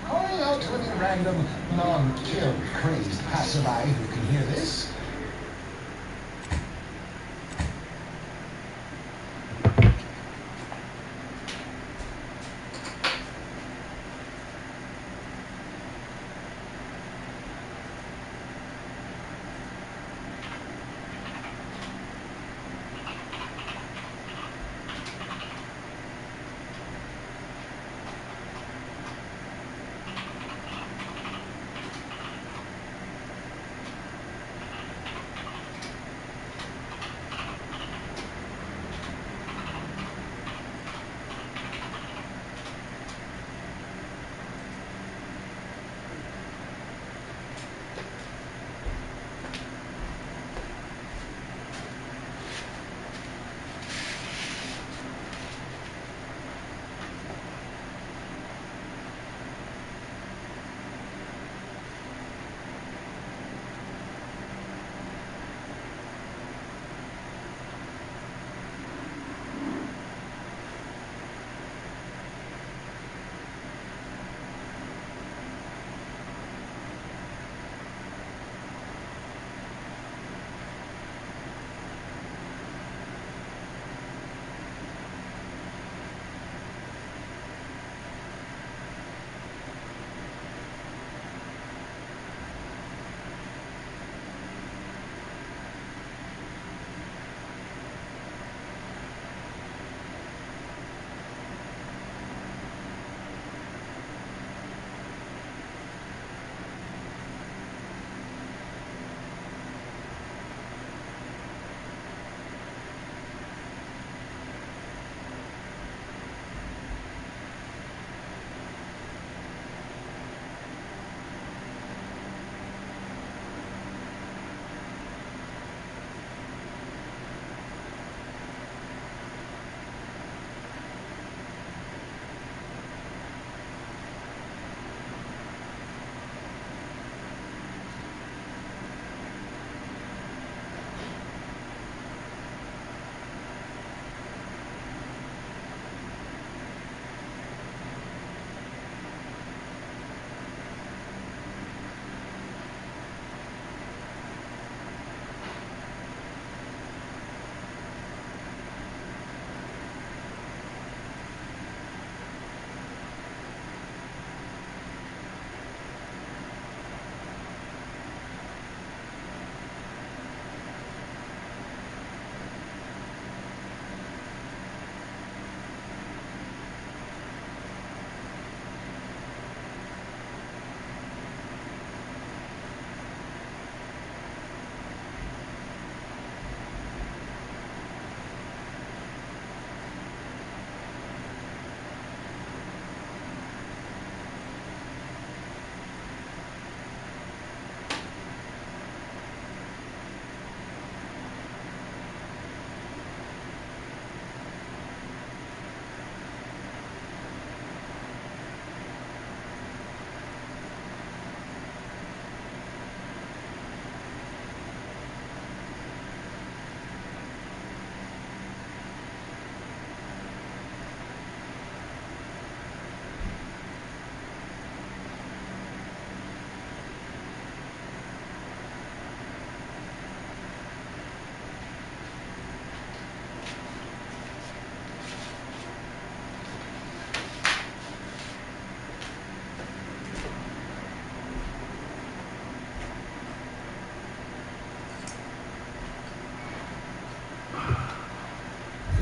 Calling out to any random, non-killed, crazed passerby who can hear this.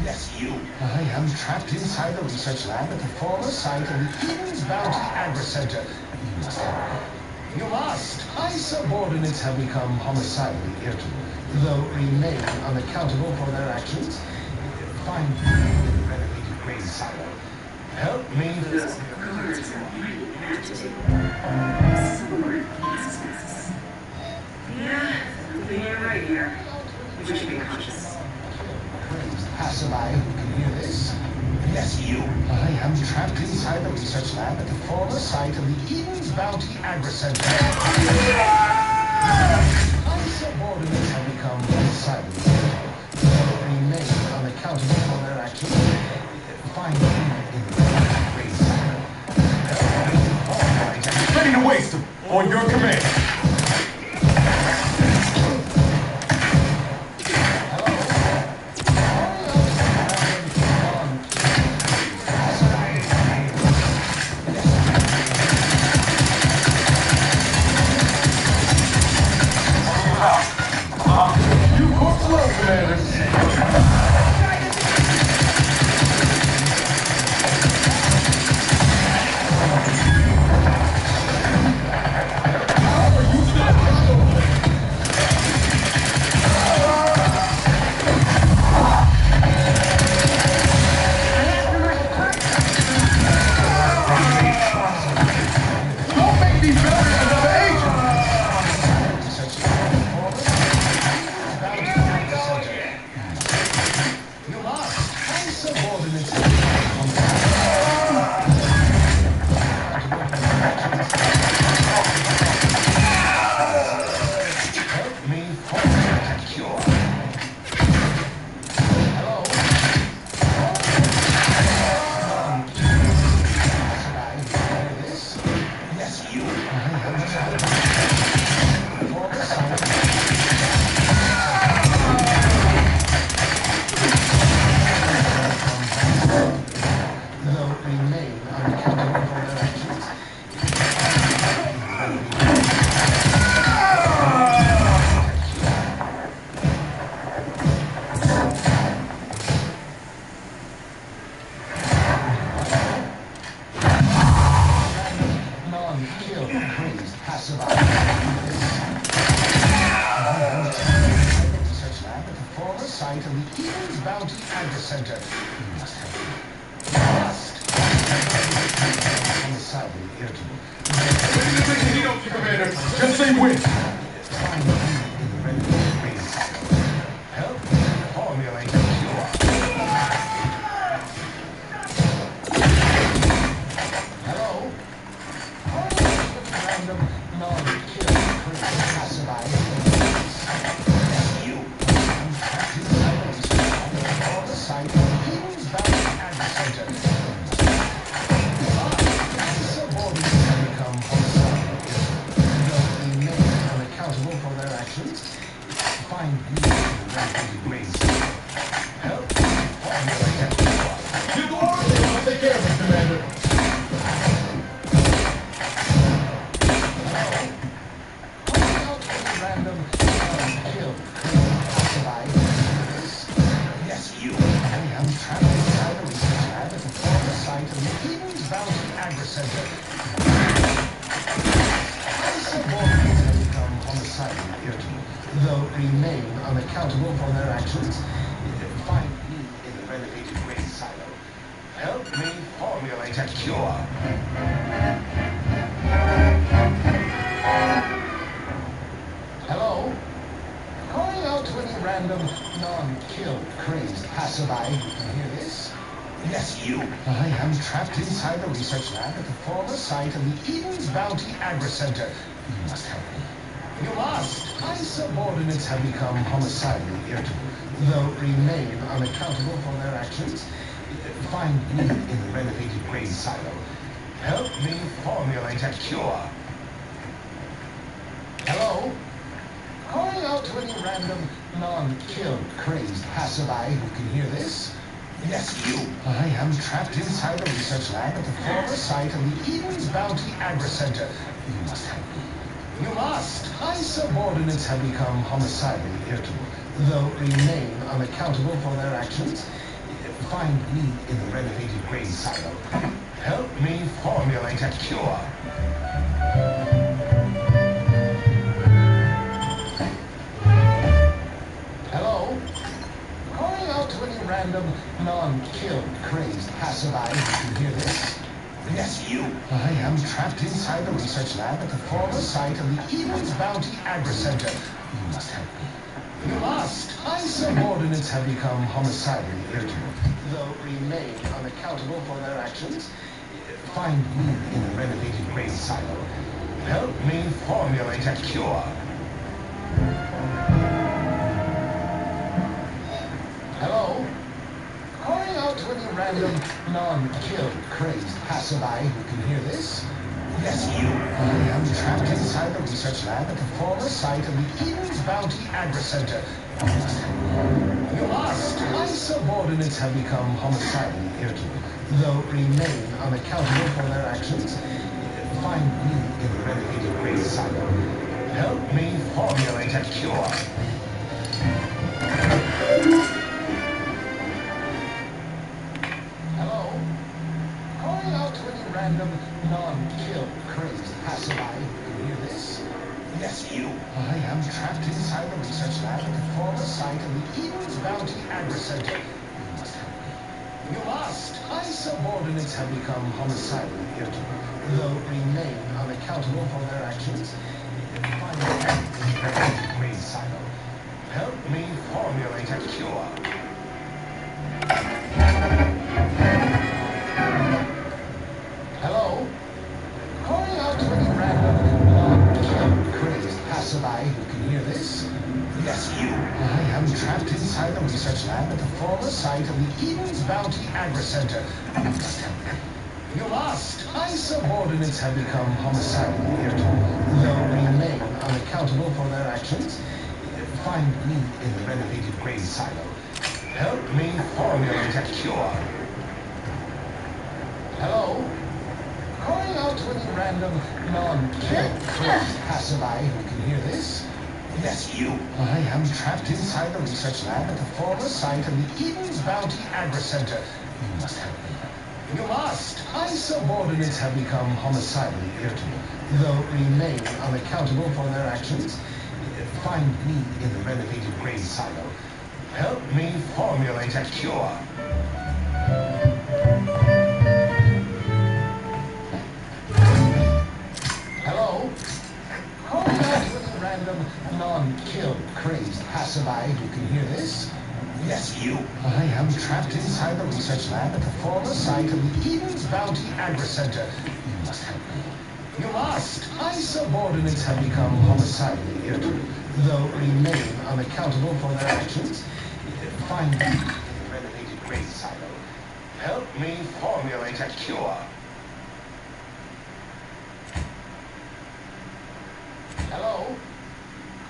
Yes, you. I am trapped inside the research lab at the former site of the Eden's Bounty Agri Center. You must help me. You must. My subordinates have become homicidally irritable, though remain unaccountable for their actions. Find me in the renovated grain silo. Help me. Yeah, you're right here. We should be cautious. Passerby who can hear this. am trapped inside the research lab at the former site of the Eden's Bounty Agri Center. My subordinates have become undecided. They remain unaccountable for their actions. Find me in the race. Ready to waste them. On your command. Center. You must help me. You must. My subordinates have become homicidally irritable, though remain unaccountable for their actions. Find me in the renovated grain silo. Help me formulate a cure. Hello? Calling out to any random, non-killed, crazed passerby who can hear this. Yes, you. I am trapped inside the research lab at the former site of the Eden's Bounty Agri Center. You must help me. You must. My subordinates have become homicidally irritable, though remain unaccountable for their actions. Find me in the renovated grain silo. Help me formulate a cure. Hello? Calling out to any random, non-killed, crazed passerby who can hear this. Yes, you. I am trapped inside the research lab at the former site of the Eden's Bounty Agri Center. You must help me. You must. High subordinates have become homicidally irritable, though remain unaccountable for their actions. Find me in the renovated grain silo. Help me formulate a cure. Hello? Calling out to any random, non-killed, crazed passerby who can hear this? Yes, you. I am trapped inside the research lab at the former site of the Eden's Bounty Agri Center. You must. My subordinates have become homicidally irritable, though remain unaccountable for their actions. Find me in the renovated grain silo. Help me formulate a cure. Hello? Calling out to any random, non-killed, crazed passerby who can hear this? Yes, you. I am trapped inside the research lab at the former site of the Eden's Bounty Agri Center. You must help me. You must. My subordinates have become homicidally irritable, though remain unaccountable for their actions. Find me in the renovated grain silo. Help me formulate a cure. Hello? Calling out to any random, non-killed, crazed passerby who can hear this? Yes, you. I am trapped inside the research lab at the former site of the Eden's Bounty Agri Center. You must help me. You must. My subordinates have become homicidally irritable, though remain unaccountable for their actions. Find me in the renovated grain silo. Help me formulate a cure. Hello? Calling out to any random, non-killed, crazed passerby who can hear this? Yes, you. I am trapped inside the research lab at the former site of the Eden's Bounty Agri Center. You must help me. You must. My subordinates have become homicidally irritable, though remain unaccountable for their actions. Find me in the renovated grain silo. Help me formulate a cure. Hello? Calling out to any random, non-killed, crazed passerby who can hear this? Yes, you. I am trapped inside the research lab at the former site of the Eden's Bounty Agri Center. You must help me. You must. My subordinates have become homicidally irritable, though remain unaccountable for their actions. Find me in the renovated grain silo. Help me formulate a cure. Hello?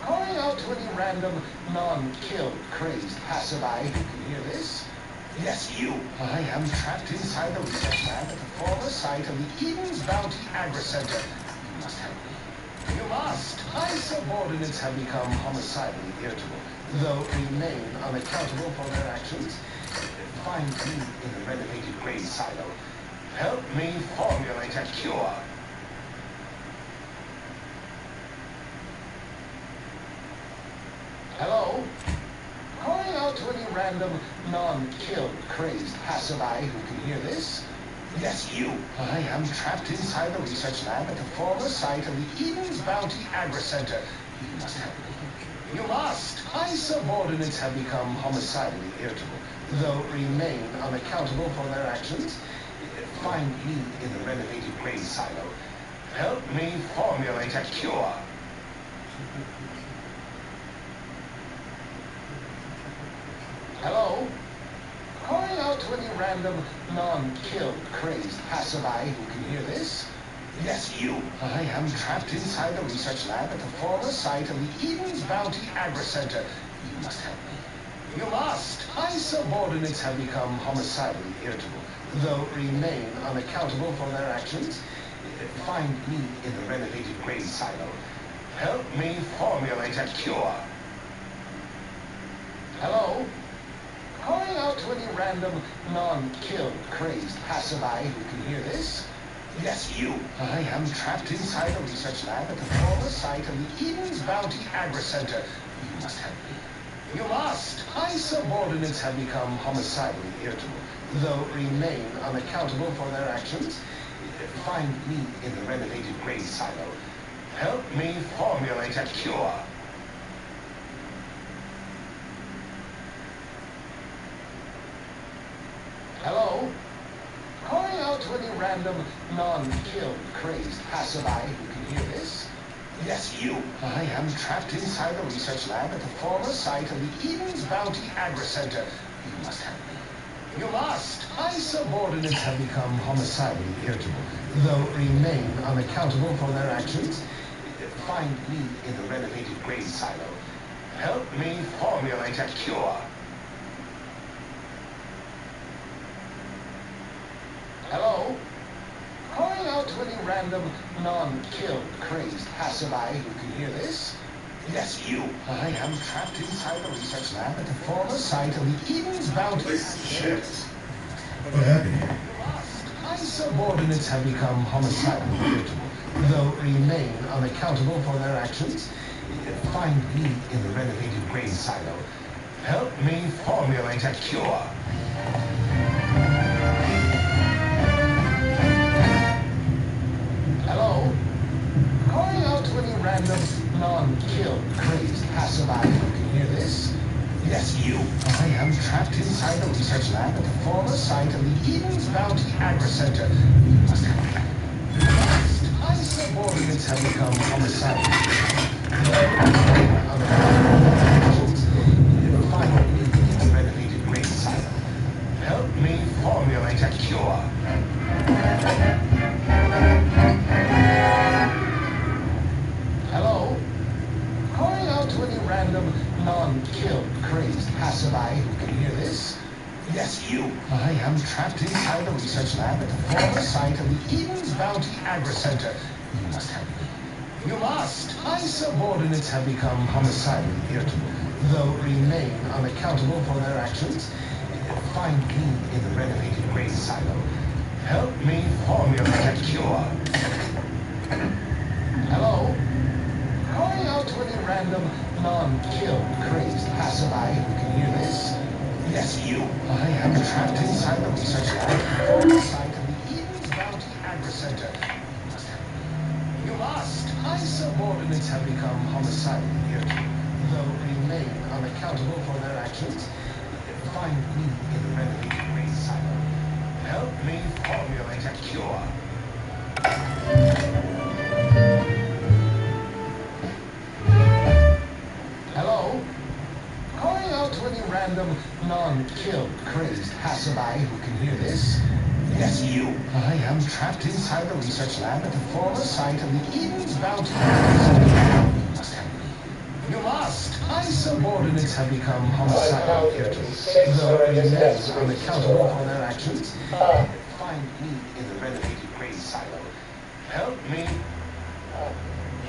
Calling out to any random, non-killed, crazed passerby who can hear this? Yes, you. I am trapped inside the research lab at the former site of the Eden's Bounty Agri Center. You must help me. You must. My subordinates have become homicidally irritable, though remain unaccountable for their actions. Find me in the renovated grain silo. Help me formulate a cure. Hello? Calling out to any random, non-killed, crazed passerby who can hear this? Yes, you. I am trapped inside the research lab at the former site of the Eden's Bounty Agri Center. You must help me. You must. My subordinates have become homicidally irritable, though remain unaccountable for their actions. Find me in the renovated grain silo. Help me formulate a cure. Hello? Calling out to any random, non-killed, crazed passerby who can hear this? Yes, you. I am trapped inside the research lab at the former site of the Eden's Bounty Agri Center. You must help me. You must. My subordinates have become homicidally irritable, though remain unaccountable for their actions. Find me in the renovated grain silo. Help me formulate a cure. Hello? Calling out to any random, non-killed, crazed passerby who can hear this? Yes, you. I am trapped inside the research lab at the former site of the Eden's Bounty Agri Center. You must help me. You must. My subordinates have become homicidally irritable, though remain unaccountable for their actions. Find me in the renovated grain silo. Help me formulate a cure. random, non-killed, crazed passerby who can hear this? Yes, you. I am trapped inside the research lab at the former site of the Eden's Bounty Agri-Center. You must help me. You must. My subordinates have become homicidally irritable, though remain unaccountable for their actions. Find me in the renovated grain silo. Help me formulate a cure. Hello? Calling out to any random, non-killed, crazed passerby who can hear this? Yes, you. I am trapped inside the research lab at the former site of the Eden's Bounty. Shit. What happened here? My subordinates have become homicidally irritable, though remain unaccountable for their actions. Find me in the renovated grain silo. Help me formulate a cure. Hello? Calling out to any random, non-killed, crazed passerby who can hear this? Yes, you. I am trapped inside the research lab at the former site of the Eden's Bounty Agri-Center. You must help me. My subordinates have become homicidal. Find me in the renovated grain silo. Help me formulate a cure. Hello? Calling out to any random, non-killed, crazed passerby who can hear this? Yes, you. I am trapped inside the research lab at the former site of the Eden's Bounty Agri-Center. You must help me. You must. My subordinates have become homicidally irritable, though remain unaccountable for their actions. Find me in the renovated grain silo. Help me formulate a cure. Hello? Calling out to any random, non-killed, crazed passerby who can hear this? Yes, you. I am trapped inside the research lab at the former site of the Eden's Bounty Agri-Center. You must help me. You must. My subordinates have become homicidally irritable, though remain unaccountable for their actions. Find me in the renovated grain silo. Help me formulate a cure. Hello? Calling out to any random, non-killed, crazed passerby who can hear this? Yes, you. I am trapped inside the research lab at the former site of the Eden's Bounty. You must help me. You must. My subordinates have become homicidal irritable, though remain unaccountable for their actions. Find me in the renovated grain silo. Help me.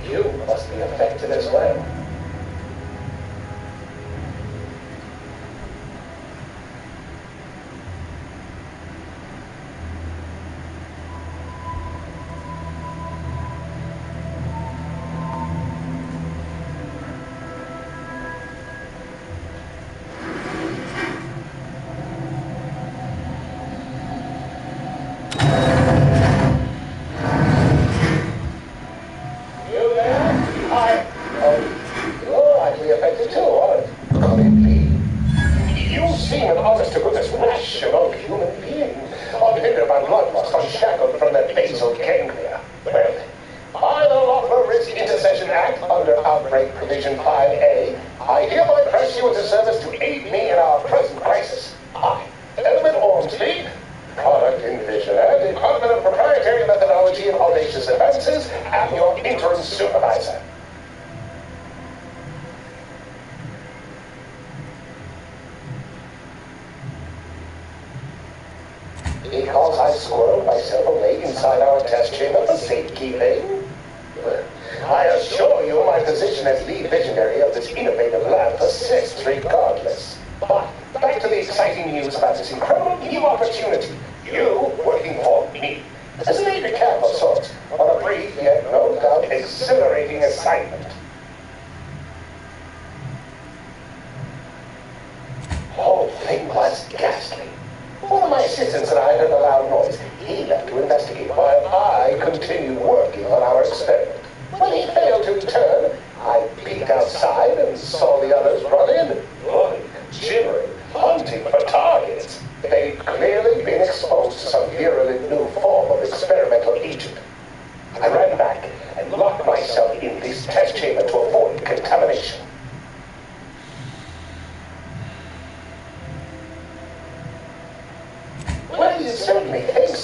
You must be affected as well. Because I squirreled myself away inside our test chamber for safekeeping? I assure you my position as lead visionary of this innovative lab persists regardless. But back to the exciting news about this incredible new opportunity. You working for me. As an aide-de-camp of sorts, on a brief yet no doubt exhilarating assignment. Whole thing was ghastly. One of my assistants and I heard a loud noise. He left to investigate while I continued working on our experiment. When he failed to return, I peeked outside and saw the others run in, running, shivering, hunting for targets. They'd clearly been exposed to some virulent new form of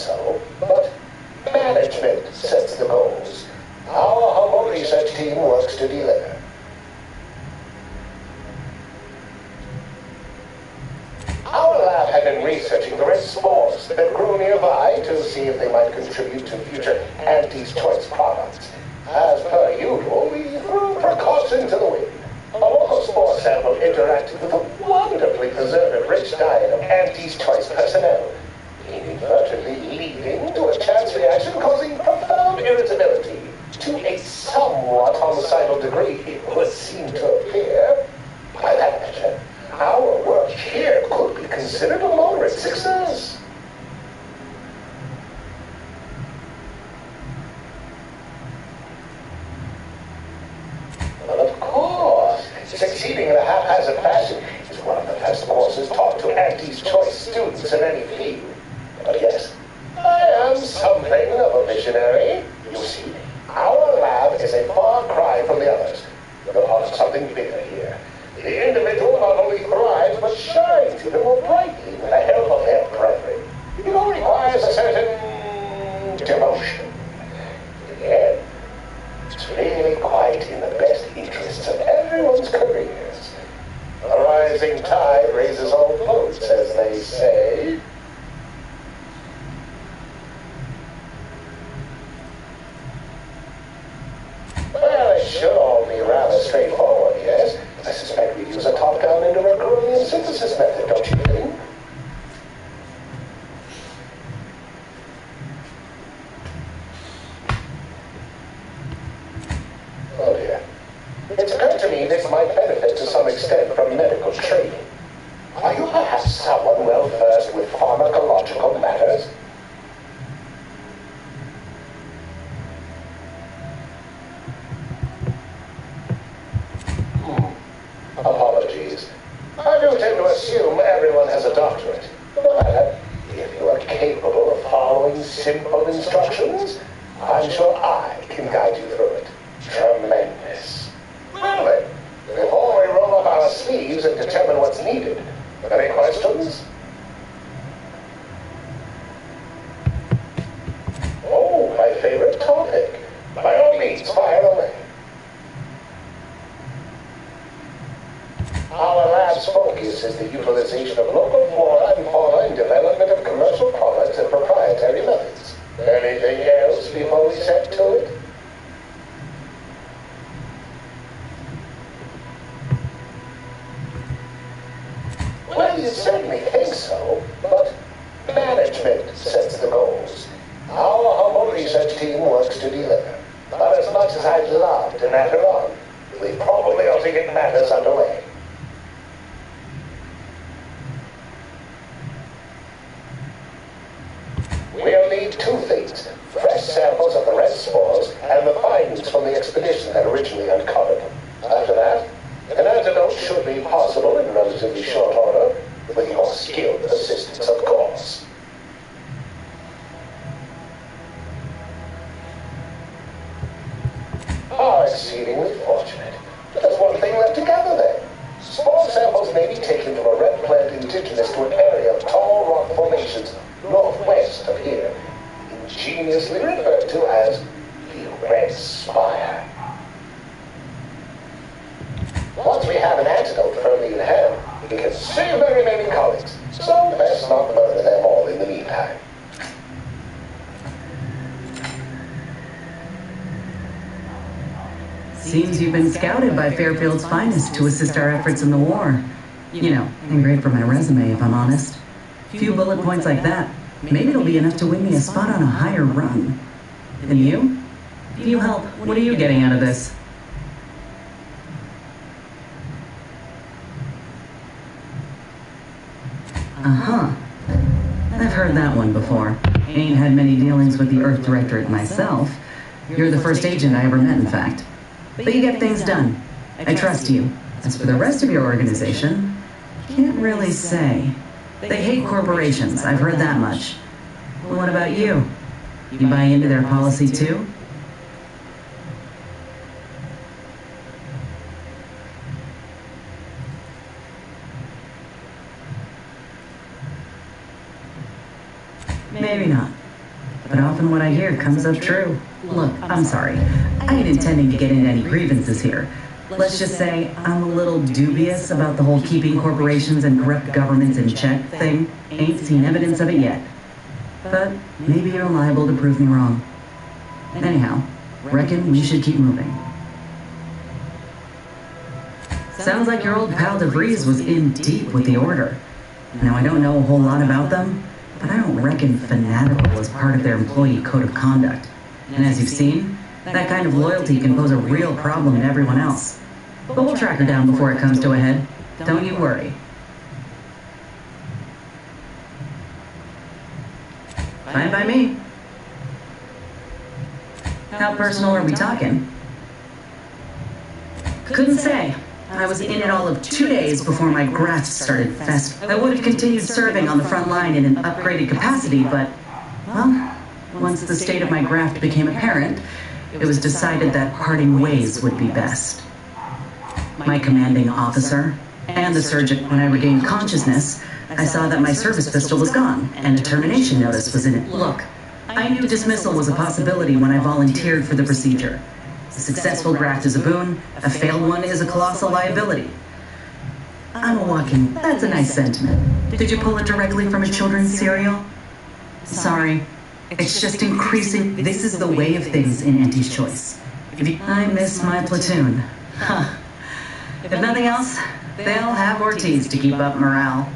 so, but management sets the goals. Our humble research team works to deliver. Our lab had been researching the red spores that grew nearby to see if they might contribute to future Auntie's Choice products. As per usual, we threw precaution to the wind. A local spore sample interacted with a wonderfully preserved rich diet of Auntie's Choice personnel, inadvertently leading to a chance reaction causing profound irritability to a somewhat homicidal degree, it would seem to appear. By that measure, our work here could be considered a moderate success. Well, of course, succeeding in a haphazard fashion is one of the best courses taught to Auntie's Choice students in any field. But yes, I am something of a visionary. You see, our lab is a far cry from the others. We're part of something bigger here. The individual not only thrives, but shines even more brightly with the help of their brethren. It all requires a certain devotion. In the end, it's really quite in the best interests of everyone's careers. A rising tide raises all boats, as they say. Well, it should all be rather straightforward, yes? I suspect we use a top-down indirect Coronian synthesis method, don't you think? Oh dear. It's occurred to me this might benefit to some extent from medical training. Are you perhaps someone well versed with pharmacological matters? Apologies. I do tend to assume everyone has a doctorate. But if you are capable of following simple instructions, I'm sure I can guide you through it. Tremendous. Well then, before we roll up our sleeves and determine what's needed, any questions? Oh, my favorite topic. By all means, fire away. Our lab's focus is the utilization of local flora and fauna in development of commercial products and proprietary methods. Anything else before we set to it? Well, you certainly think so, but management sets the goals. Our humble research team works to deliver. But as much as I'd love to natter on, we probably ought to get matters underway. We'll need two things: fresh samples of the red spores and the findings from the expedition that originally uncovered them. After that, an antidote should be possible in relatively short order, with your skilled assistance, of course. Oh, exceedingly fortunate. There's one thing left to gather then. Spore samples may be taken from a red plant indigenous to an area of tall rock formations northwest of here, ingeniously referred to as the Red Spire. Once we have an antidote firmly in hand, we can save the remaining colleagues, so best not murder them all in the meantime. Seems you've been scouted by Fairfield's finest to assist our efforts in the war. You know, ain't great for my resume, if I'm honest. Few bullet points like that, maybe it'll be enough to win me a spot on a higher rung. And you? If you help, what are you getting out of this? Uh-huh. I've heard that one before. Ain't had many dealings with the Earth Directorate myself. You're the first agent I ever met, in fact. But you get things done. I trust you. As for the rest of your organization, can't really say. They hate corporations, I've heard that much. Well, what about you? You buy into their policy too? Maybe not. but often what I hear comes up true. Look, I'm sorry. I ain't intending to get into any grievances here. Let's just say I'm a little dubious about the whole keeping corporations and corrupt governments in check thing. Ain't seen evidence of it yet. But maybe you're liable to prove me wrong. Anyhow, reckon we should keep moving. Sounds like your old pal DeVries was in deep with the Order. Now, I don't know a whole lot about them, but I don't reckon fanatical was part of their employee code of conduct. And as you've seen, that kind of loyalty can pose a real problem to everyone else. But we'll track her down before it comes to a head. Don't you worry. Fine by me. How personal are we talking? Couldn't say. I was in it all of 2 days before my graft started fest. I would have continued serving on the front line in an upgraded capacity, but, well, once the state of my graft became apparent, it was decided that parting ways would be best. My commanding officer and the surgeon, when I regained consciousness, I saw that my service pistol was gone, and a termination notice was in it. Look, I knew dismissal was a possibility when I volunteered for the procedure. A successful graft is a boon, a failed one is a colossal liability. I'm a walking, that's a nice sentiment. Did you pull it directly from a children's serial? Sorry, it's just increasing. This is the way of things in Auntie's Choice. I miss my platoon. Huh. If nothing else, they'll have Ortiz to keep up morale.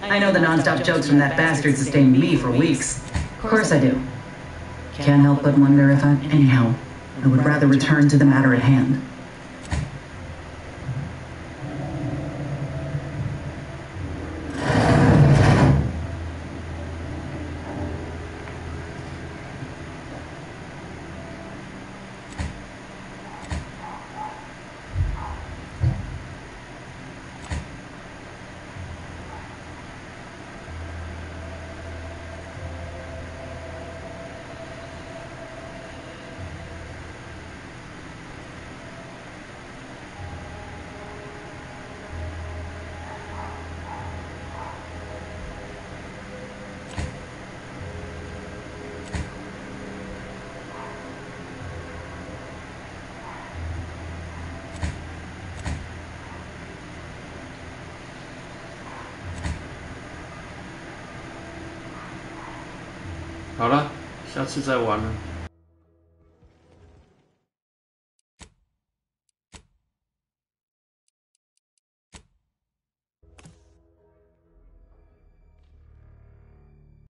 I know the non-stop jokes from that bastard sustained me for weeks. Of course I do. Can't help but wonder if I... Anyhow, I would rather return to the matter at hand.好了，下次再玩了。